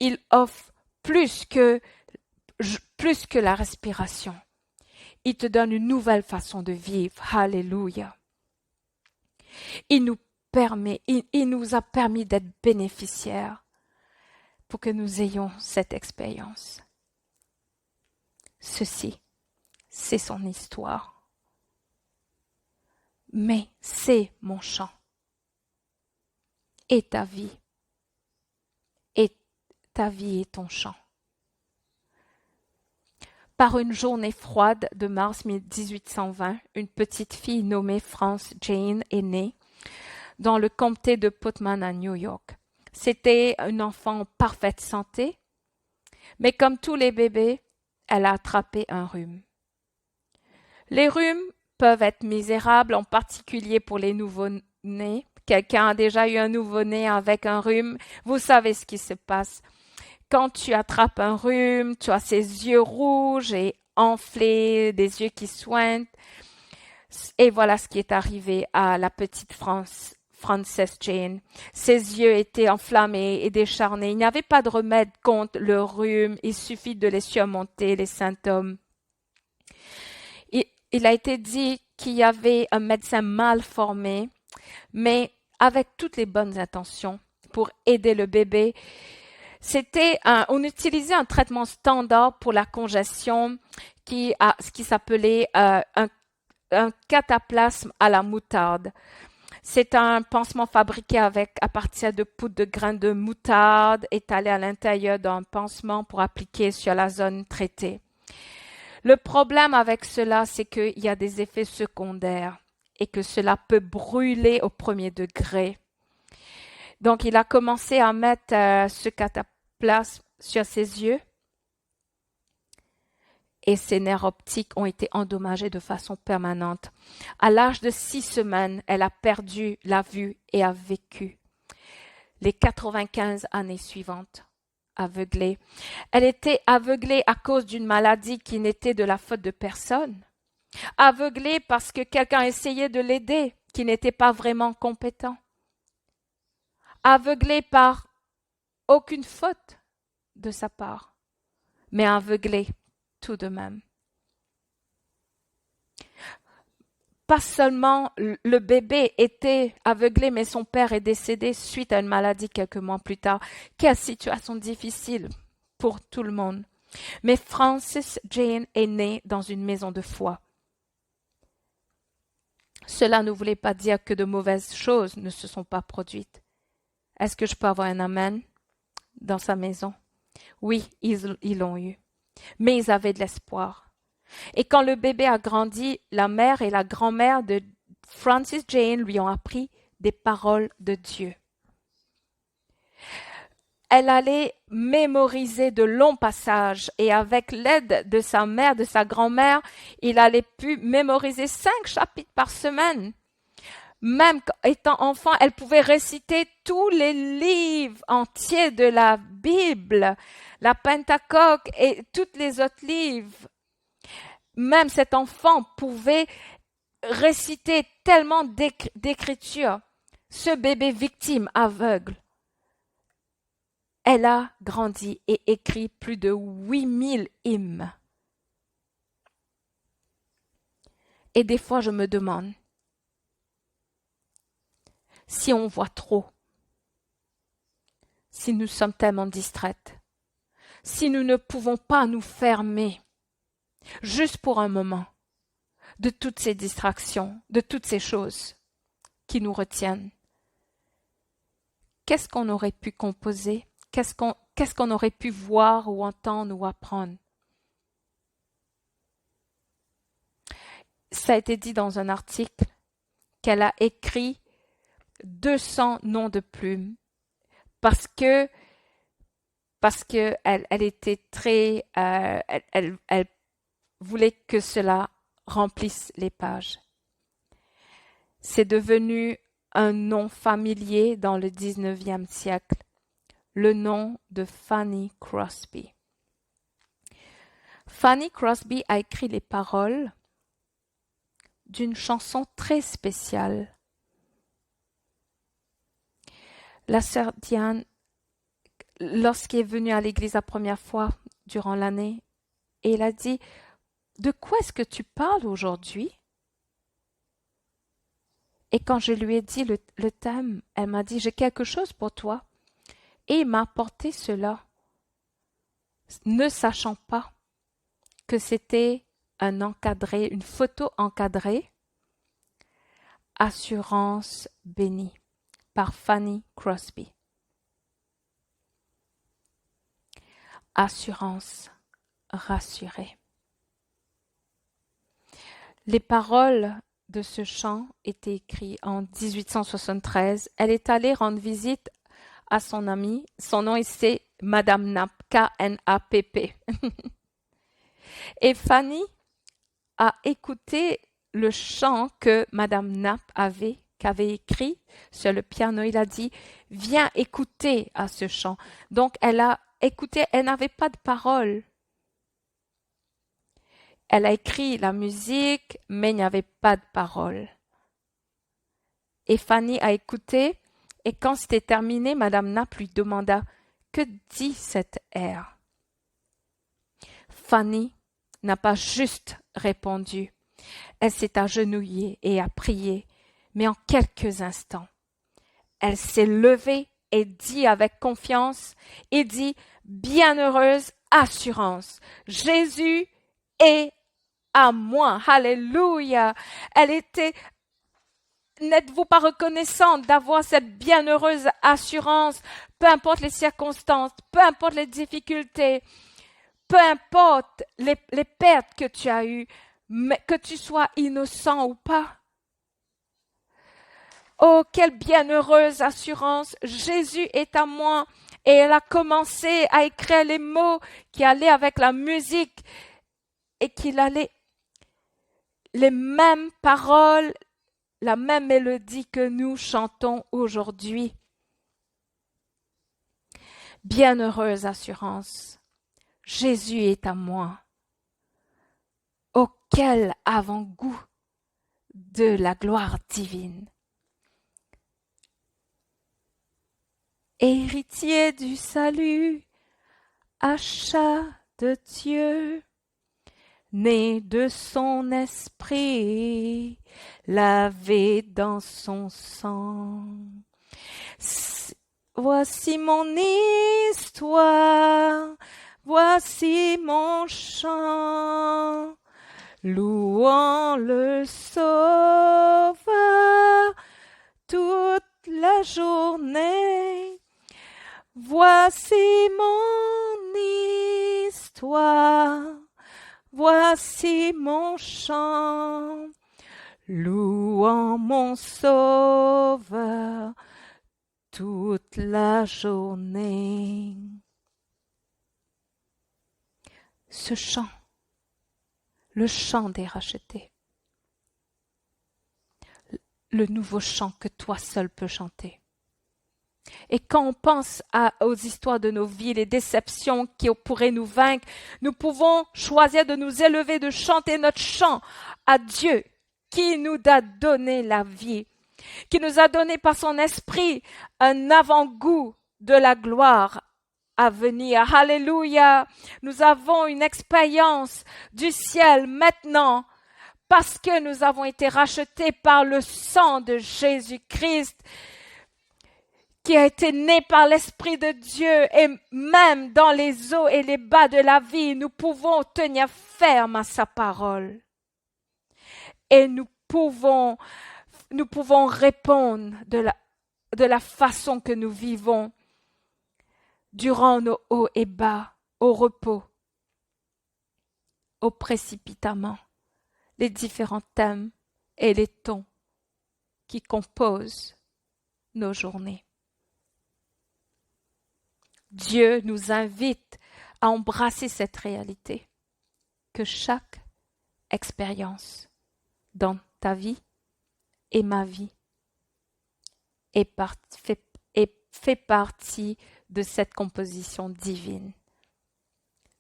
Il offre plus que la respiration. Il te donne une nouvelle façon de vivre. Alléluia. Il nous a permis d'être bénéficiaires pour que nous ayons cette expérience. Ceci, c'est son histoire. Mais c'est mon chant. Et ta vie. Et ta vie est ton chant. Par une journée froide de mars 1820, une petite fille nommée France Jane est née dans le comté de Putnam à New York. C'était un enfant en parfaite santé, mais comme tous les bébés, elle a attrapé un rhume. Les rhumes peuvent être misérables, en particulier pour les nouveau-nés. Quelqu'un a déjà eu un nouveau-né avec un rhume. Vous savez ce qui se passe. Quand tu attrapes un rhume, tu as ses yeux rouges et enflés, des yeux qui soignent. Et voilà ce qui est arrivé à la petite Frances Jane. Ses yeux étaient enflammés et décharnés. Il n'y avait pas de remède contre le rhume. Il suffit de les surmonter, les symptômes. Il a été dit qu'il y avait un médecin mal formé, mais avec toutes les bonnes intentions pour aider le bébé. On utilisait un traitement standard pour la congestion qui s'appelait un cataplasme à la moutarde. C'est un pansement fabriqué à partir de poudre de graines de moutarde étalées à l'intérieur d'un pansement pour appliquer sur la zone traitée. Le problème avec cela, c'est qu'il y a des effets secondaires et que cela peut brûler au premier degré. Donc, il a commencé à mettre ce cataplasme sur ses yeux et ses nerfs optiques ont été endommagés de façon permanente. À l'âge de 6 semaines, elle a perdu la vue et a vécu les 95 années suivantes aveuglée. Elle était aveuglée à cause d'une maladie qui n'était de la faute de personne. Aveuglée parce que quelqu'un essayait de l'aider, qui n'était pas vraiment compétent. Aveuglée par aucune faute de sa part, mais aveuglée tout de même. Pas seulement le bébé était aveuglé, mais son père est décédé suite à une maladie quelques mois plus tard. Quelle situation difficile pour tout le monde. Mais Frances Jane est née dans une maison de foi. Cela ne voulait pas dire que de mauvaises choses ne se sont pas produites. Est-ce que je peux avoir un amen dans sa maison? Oui, ils l'ont eu. Mais ils avaient de l'espoir. Et quand le bébé a grandi, la mère et la grand-mère de Frances Jane lui ont appris des paroles de Dieu. Elle allait mémoriser de longs passages et avec l'aide de sa mère, de sa grand-mère, il allait pu mémoriser 5 chapitres par semaine. Même étant enfant, elle pouvait réciter tous les livres entiers de la Bible, la Pentecôte et tous les autres livres. Même cet enfant pouvait réciter tellement d'écritures. Ce bébé victime aveugle, elle a grandi et écrit plus de 8000 hymnes. Et des fois, je me demande si on voit trop, si nous sommes tellement distraites, si nous ne pouvons pas nous fermer, juste pour un moment, de toutes ces distractions, de toutes ces choses qui nous retiennent. Qu'est-ce qu'on aurait pu composer? Qu'est-ce qu'on aurait pu voir ou entendre ou apprendre? Ça a été dit dans un article qu'elle a écrit 200 noms de plumes parce que elle était très elle voulait que cela remplisse les pages. C'est devenu un nom familier dans le 19e siècle, le nom de Fanny Crosby. Fanny Crosby a écrit les paroles d'une chanson très spéciale. La sœur Diane, lorsqu'elle est venue à l'église la première fois durant l'année, et elle a dit « De quoi est-ce que tu parles aujourd'hui ?» Et quand je lui ai dit le thème, elle m'a dit « J'ai quelque chose pour toi. » Et il m'a apporté cela, ne sachant pas que c'était un encadré, une photo encadrée, Assurance bénie, par Fanny Crosby. Assurance rassurée. Les paroles de ce chant étaient écrites en 1873. Elle est allée rendre visite à son amie. Son nom c'est Madame Knapp, K-N-A-P-P. Et Fanny a écouté le chant que Madame Knapp qu'avait écrit sur le piano. Il a dit « Viens écouter à ce chant ». Donc elle a écouté, elle n'avait pas de paroles. Elle a écrit la musique, mais il n'y avait pas de paroles. Et Fanny a écouté, et quand c'était terminé, Madame Knapp lui demanda « Que dit cet air ?» Fanny n'a pas juste répondu. Elle s'est agenouillée et a prié, mais en quelques instants, elle s'est levée et dit avec confiance, et dit « Bienheureuse assurance, Jésus est à moi. » Alléluia. Elle était, n'êtes-vous pas reconnaissante d'avoir cette bienheureuse assurance, peu importe les circonstances, peu importe les difficultés, peu importe les pertes que tu as eues, mais que tu sois innocent ou pas. Oh, quelle bienheureuse assurance! Jésus est à moi. Et elle a commencé à écrire les mots qui allaient avec la musique. et qu'il a les mêmes paroles, la même mélodie que nous chantons aujourd'hui. Bienheureuse assurance, Jésus est à moi. Oh, quel avant-goût de la gloire divine. Héritier du salut, achat de Dieu, né de son esprit, lavé dans son sang. Voici mon histoire, voici mon chant, louant le Sauveur toute la journée. Voici mon histoire, voici mon chant, louant mon Sauveur toute la journée. Ce chant, le chant des rachetés, le nouveau chant que toi seul peux chanter. Et quand on pense aux histoires de nos vies, les déceptions qui pourraient nous vaincre, nous pouvons choisir de nous élever, de chanter notre chant à Dieu qui nous a donné la vie, qui nous a donné par son esprit un avant-goût de la gloire à venir. Alléluia! Nous avons une expérience du ciel maintenant parce que nous avons été rachetés par le sang de Jésus-Christ qui a été né par l'Esprit de Dieu, et même dans les hauts et les bas de la vie, nous pouvons tenir ferme à sa parole. Et nous pouvons répondre de la façon que nous vivons durant nos hauts et bas, au repos, au précipitamment, les différents thèmes et les tons qui composent nos journées. Dieu nous invite à embrasser cette réalité, que chaque expérience dans ta vie et ma vie fait partie de cette composition divine.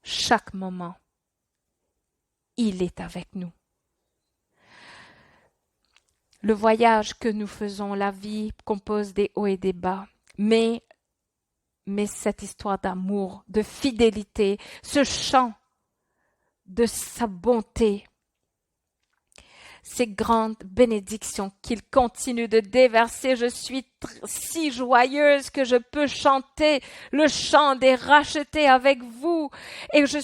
Chaque moment, il est avec nous. Le voyage que nous faisons, la vie compose des hauts et des bas, mais cette histoire d'amour, de fidélité, ce chant de sa bonté, ces grandes bénédictions qu'il continue de déverser. Je suis si joyeuse que je peux chanter le chant des rachetés avec vous. Et je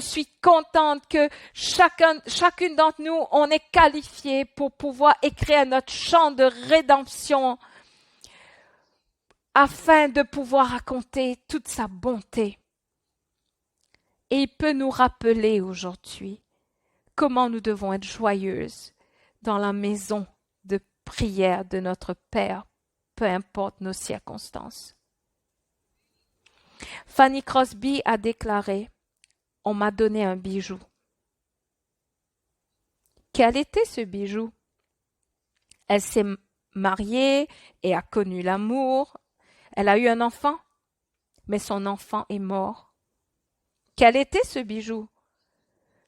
suis contente que chacune d'entre nous, on est qualifié pour pouvoir écrire notre chant de rédemption afin de pouvoir raconter toute sa bonté. Et il peut nous rappeler aujourd'hui comment nous devons être joyeuses dans la maison de prière de notre Père, peu importe nos circonstances. Fanny Crosby a déclaré « On m'a donné un bijou ». Quel était ce bijou? Elle s'est mariée et a connu l'amour. Elle a eu un enfant, mais son enfant est mort. Quel était ce bijou?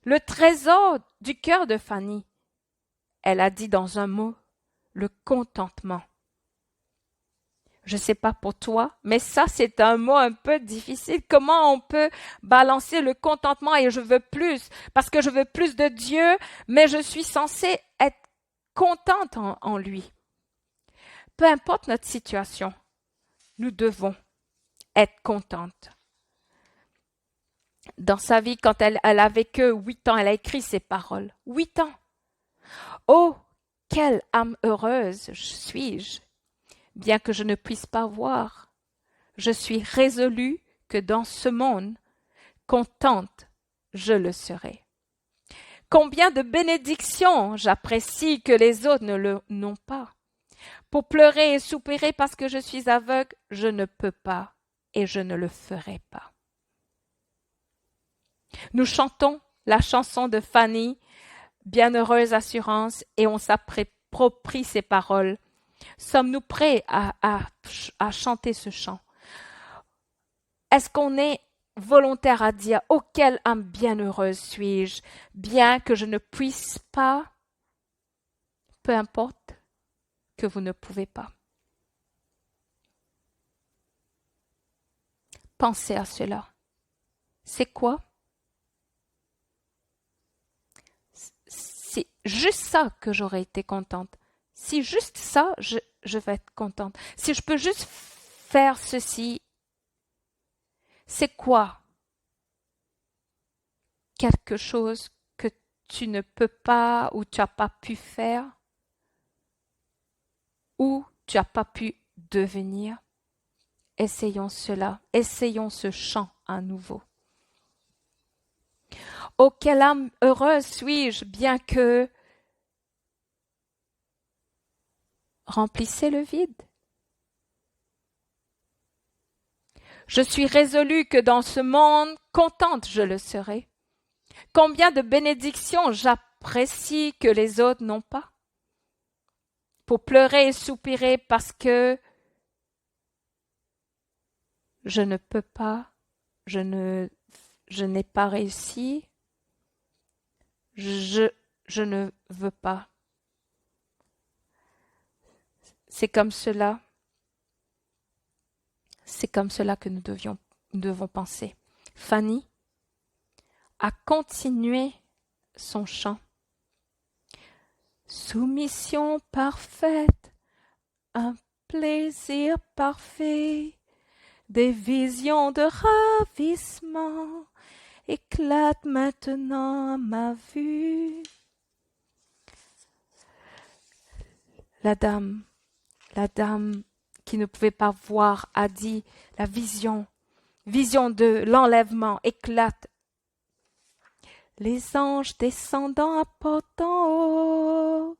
Le trésor du cœur de Fanny. Elle a dit dans un mot, le contentement. Je ne sais pas pour toi, mais ça c'est un mot un peu difficile. Comment on peut balancer le contentement et je veux plus, parce que je veux plus de Dieu, mais je suis censée être contente en lui. Peu importe notre situation, nous devons être contentes. Dans sa vie, quand elle avait que 8 ans, elle a écrit ces paroles. 8 ans. Oh, quelle âme heureuse suis-je, bien que je ne puisse pas voir. Je suis résolue que dans ce monde, contente, je le serai. Combien de bénédictions j'apprécie que les autres n'ont pas. Pour pleurer et soupirer parce que je suis aveugle, je ne peux pas et je ne le ferai pas. Nous chantons la chanson de Fanny, Bienheureuse assurance, et on s'approprie ces paroles. Sommes-nous prêts à chanter ce chant? Est-ce qu'on est volontaire à dire « Oh, quelle âme bienheureuse suis-je, bien que je ne puisse pas, peu importe que vous ne pouvez pas. » Pensez à cela. C'est quoi? C'est juste ça que j'aurais été contente. Si juste ça, je vais être contente. Si je peux juste faire ceci, c'est quoi? Quelque chose que tu ne peux pas ou tu n'as pas pu faire ou tu n'as pas pu devenir. Essayons cela, essayons ce chant à nouveau. Oh, quelle âme heureuse suis-je, bien que... Remplissez le vide. Je suis résolue que dans ce monde, contente je le serai. Combien de bénédictions j'apprécie que les autres n'ont pas. Pour pleurer et soupirer parce que je ne peux pas, je n'ai pas réussi, je ne veux pas. C'est comme cela que nous devons penser. Fanny a continué son chant. Soumission parfaite, un plaisir parfait, des visions de ravissement éclatent maintenant à ma vue. La dame qui ne pouvait pas voir a dit, la vision de l'enlèvement éclate. Les anges descendant apportant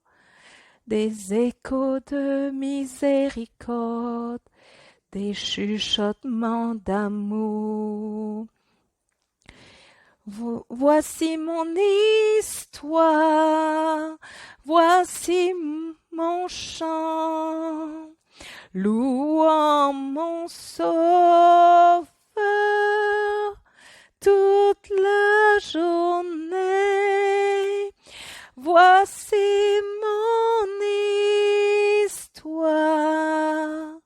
des échos de miséricorde, des chuchotements d'amour. Voici mon histoire, voici mon chant, louant mon Sauveur toute la journée. Voici mon histoire,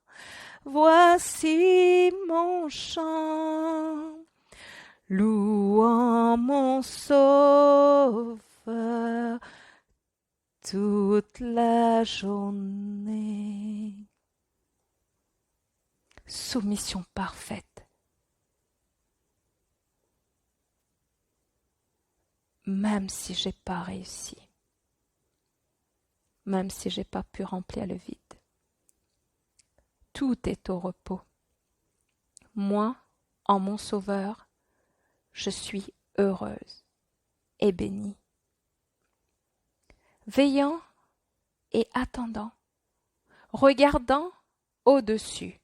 voici mon chant, louant mon Sauveur toute la journée. Soumission parfaite. Même si j'ai pas réussi, même si j'ai pas pu remplir le vide, tout est au repos. Moi, en mon Sauveur, je suis heureuse et bénie. Veillant et attendant, regardant au-dessus,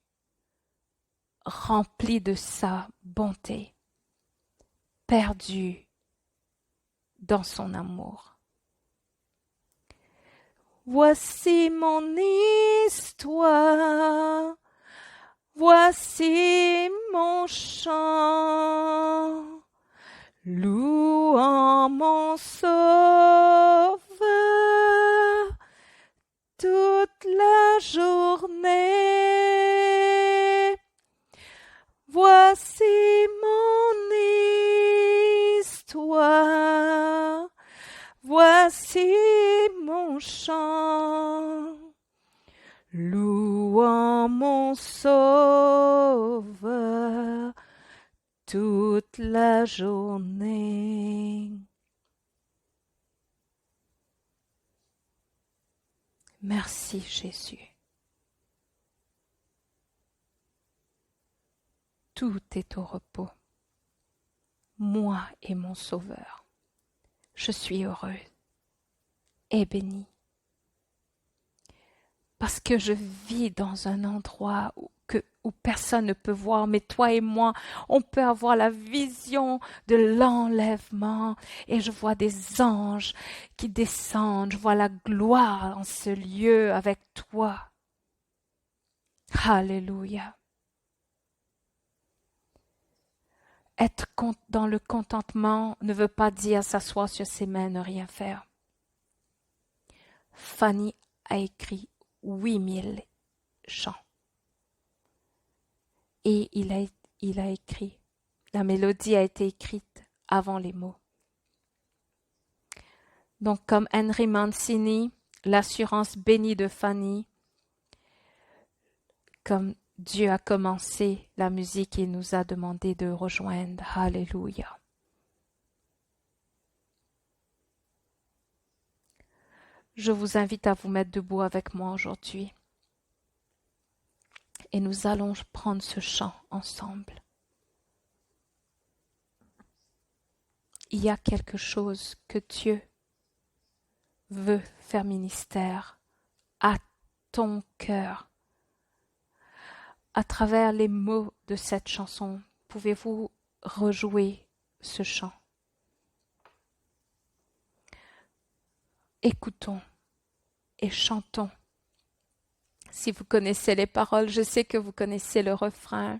rempli de sa bonté, perdu dans son amour. Voici mon histoire, voici mon chant, louant mon Sauveur toute la journée. Voici mon histoire, voici mon chant, louant mon Sauveur toute la journée. Merci Jésus. Tout est au repos. Moi et mon Sauveur, je suis heureuse et bénie. parce que je vis dans un endroit où personne ne peut voir, mais toi et moi, on peut avoir la vision de l'enlèvement. Et je vois des anges qui descendent, je vois la gloire en ce lieu avec toi. Alléluia. Être dans le contentement ne veut pas dire s'asseoir sur ses mains, ne rien faire. Fanny a écrit 8000 chants. Et il a écrit, la mélodie a été écrite avant les mots. Donc comme Henry Mancini, l'assurance bénie de Fanny, comme Dieu a commencé la musique, il nous a demandé de rejoindre. Alléluia. Je vous invite à vous mettre debout avec moi aujourd'hui. Et nous allons prendre ce chant ensemble. Il y a quelque chose que Dieu veut faire ministère à ton cœur. À travers les mots de cette chanson, pouvez-vous rejouer ce chant? Écoutons et chantons. Si vous connaissez les paroles, je sais que vous connaissez le refrain.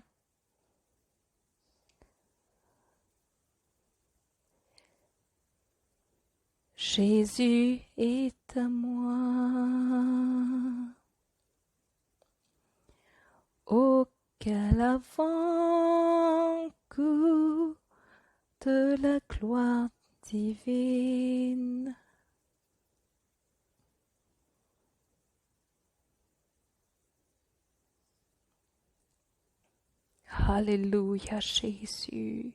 Jésus est à moi. Oh, quel avant-goût de la gloire divine. Alléluia, Jésus.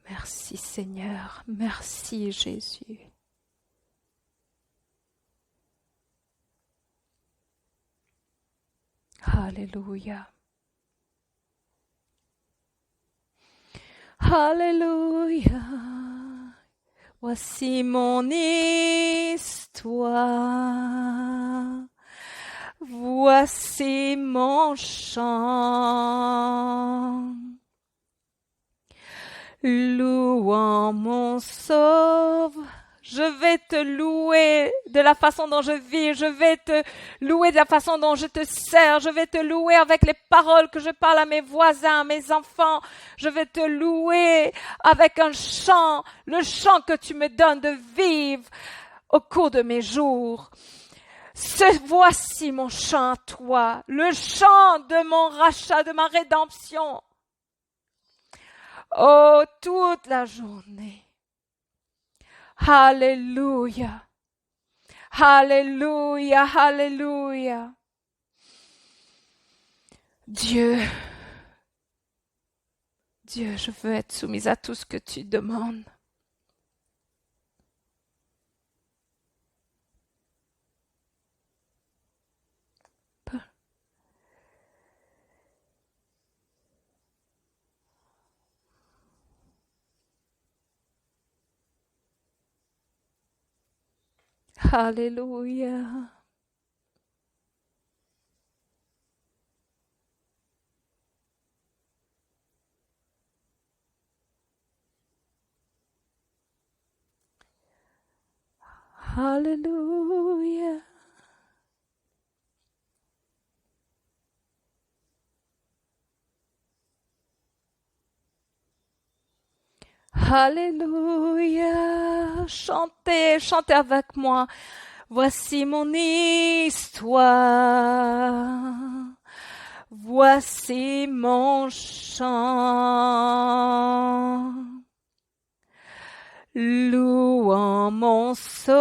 Merci Seigneur, merci Jésus. Alléluia. Alléluia. Voici mon histoire. Voici mon chant. Louant mon Sauveur. Je vais te louer de la façon dont je vis. Je vais te louer de la façon dont je te sers. Je vais te louer avec les paroles que je parle à mes voisins, à mes enfants. Je vais te louer avec un chant, le chant que tu me donnes de vivre au cours de mes jours. Voici mon chant à toi, le chant de mon rachat, de ma rédemption. Oh, toute la journée. Alléluia. Alléluia, alléluia. Dieu, je veux être soumise à tout ce que tu demandes. Alléluia. Alléluia. Alléluia. Chantez, chantez avec moi. Voici mon histoire. Voici mon chant. Louant mon Sauveur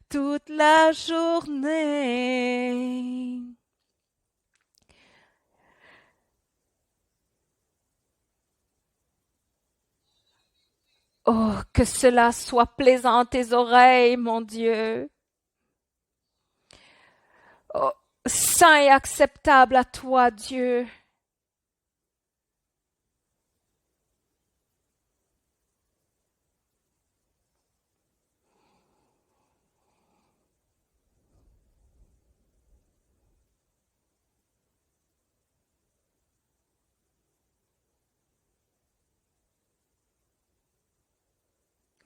toute la journée. Oh, que cela soit plaisant à tes oreilles, mon Dieu. Oh, saint et acceptable à toi, Dieu.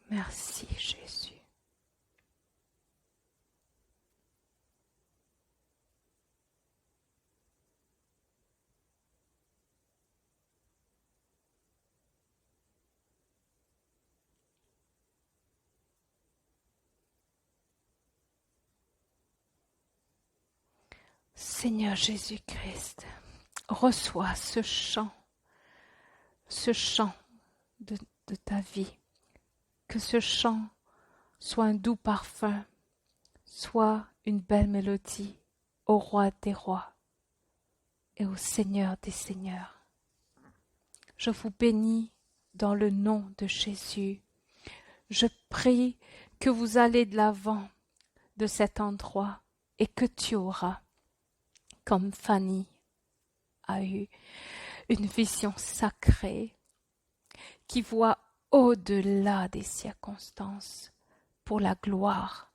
Merci Jésus. Seigneur Jésus-Christ, reçois ce chant de ta vie. Que ce chant soit un doux parfum, soit une belle mélodie au roi des rois et au Seigneur des seigneurs. Je vous bénis dans le nom de Jésus. Je prie que vous allez de l'avant de cet endroit et que tu auras, comme Fanny a eu, une vision sacrée qui voit au-delà des circonstances pour la gloire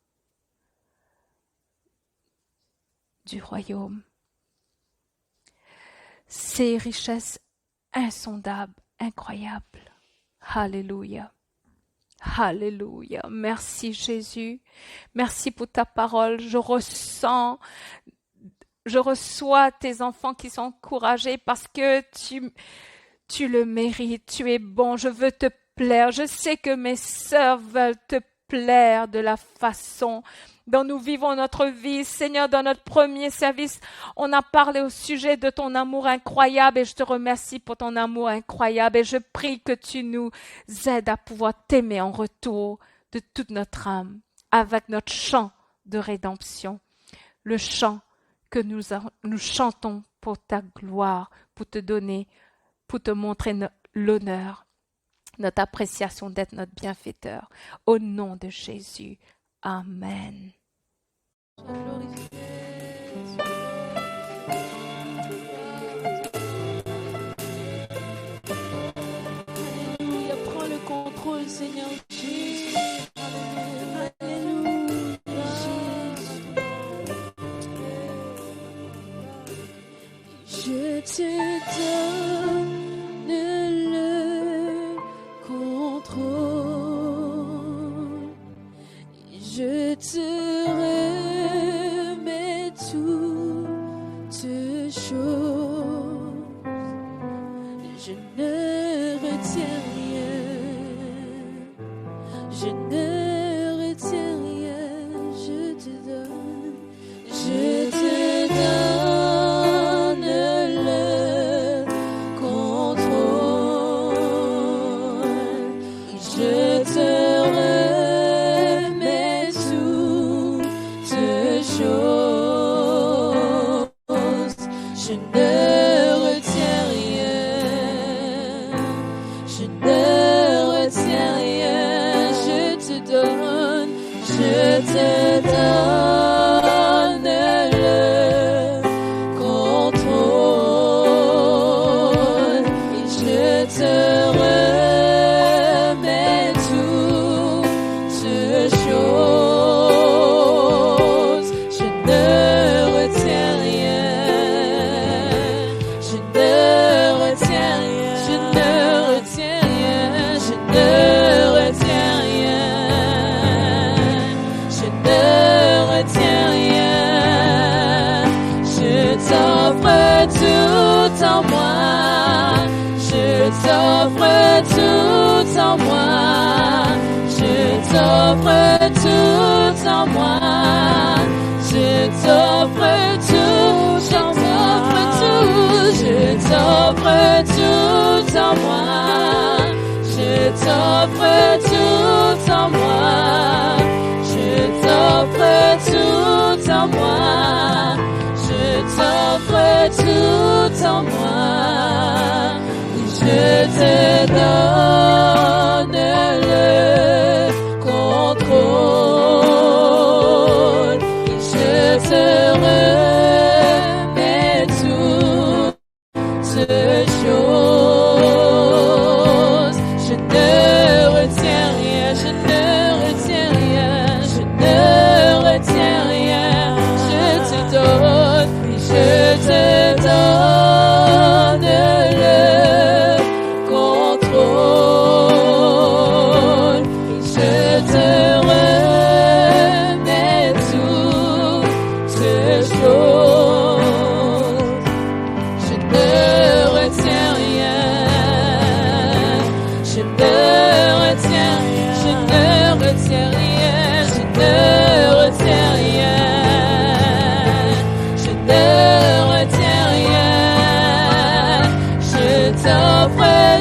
du royaume. Ces richesses insondables, incroyables. Alléluia. Alléluia. Merci Jésus. Merci pour ta parole. Je reçois tes enfants qui sont encouragés parce que tu le mérites. Tu es bon. Je veux te plaire. Je sais que mes sœurs veulent te plaire de la façon dont nous vivons notre vie. Seigneur, dans notre premier service, on a parlé au sujet de ton amour incroyable et je te remercie pour ton amour incroyable et je prie que tu nous aides à pouvoir t'aimer en retour de toute notre âme avec notre chant de rédemption, le chant que nous chantons pour ta gloire, pour te donner, pour te montrer l'honneur, notre appréciation d'être notre bienfaiteur. Au nom de Jésus. Amen. Alléluia, prends le contrôle, Seigneur Jésus. Alléluia, Jésus. Je te donne le contrôle. Je te remets toutes choses. Je ne retiens rien. Je ne retiens rien. Je te donne. Je te donne le contrôle. Je te je ne retiens rien, je ne retiens rien, je te donne le contrôle et je te remets toutes choses, je ne retiens rien. Je ne retiens rien, je ne retiens rien, je ne retiens rien, je ne retiens rien, je t'offre tout en moi, je t'offre tout en moi, je t'offre tout en moi, je t'offre tout en moi. Je t'offre tout en moi, je t'offre tout en moi, je t'offre tout en moi, je t'offre tout en moi, je te donne le contrôle, et je te remets toutes choses. Je ne retiens rien, je ne retiens rien, je ne retiens rien. Je te donne, et je te donne le contrôle, et je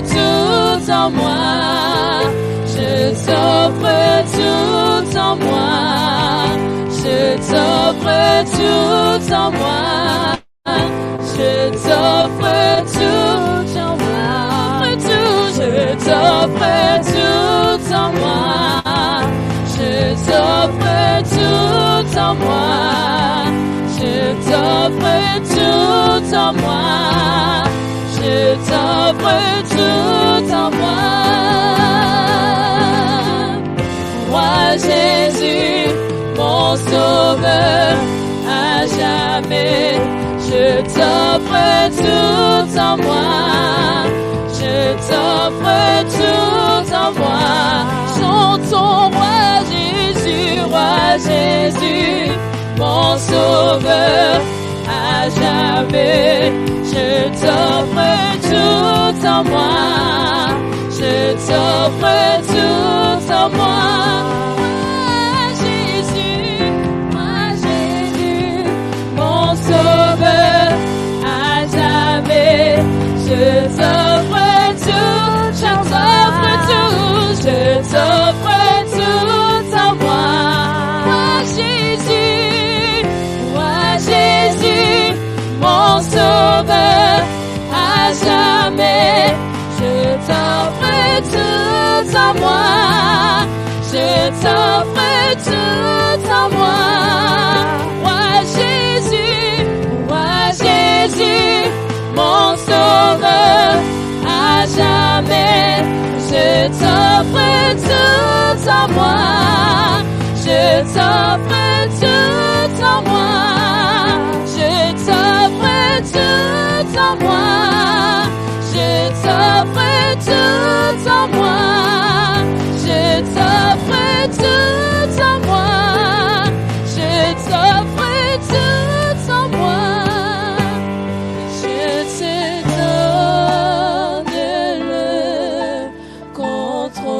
tout en moi. Je t'offre tout en moi. Je t'offre tout en moi. Je t'offre tout en moi. Je t'offre tout en moi. Je t'offre tout en moi. Je t'offre tout en moi. Je t'offre tout en moi. Moi Jésus, mon sauveur, à jamais, je t'offre tout en moi. Je t'offre tout en moi. Chantons roi Jésus, mon sauveur, à jamais, je t'offre tout en moi. Je t'offre tout en moi. Moi Jésus, mon sauveur, à jamais, je t'offre tout, je t'offre tout, je t'offre tout en moi. Jésus, mon sauveur, à jamais, je t'offre tout en moi. Je t'offre tout en moi. Moi Jésus, mon sauveur, à jamais, je t'offre tout en moi. Je t'offre tout en moi. Je t'offre tout en moi. Je t'offre tout en moi. Je t'offre tout en moi. Je t'offre tout en moi. Je te donne le contrôle.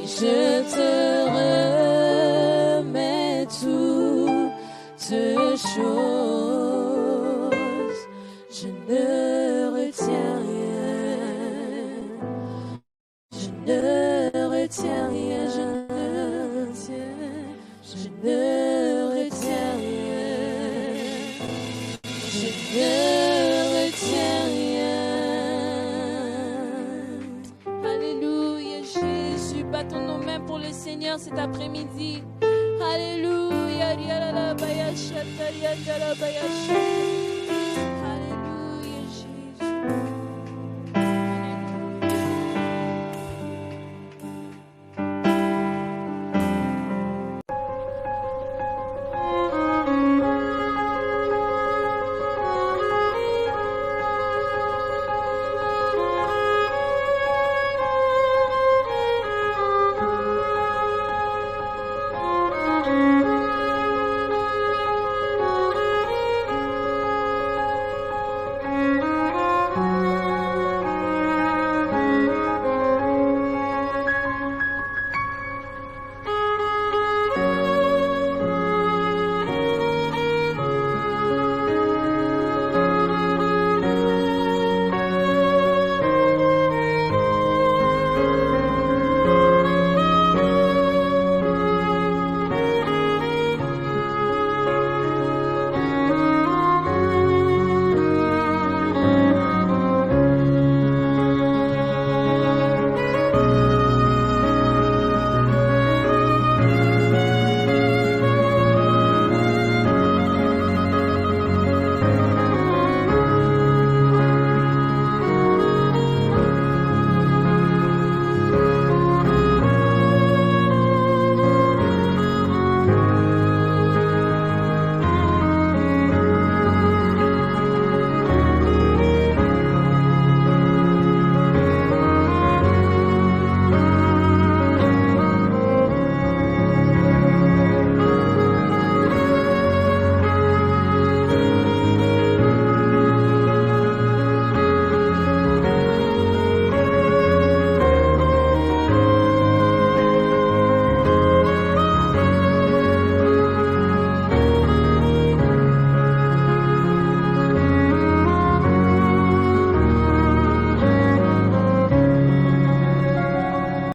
Je te remets toutes choses. Je ne retiens rien. Je ne retiens rien. Je ne retiens rien. Je ne retiens rien. Alléluia, Jésus, battons nos mains pour le Seigneur cet après-midi. Alléluia.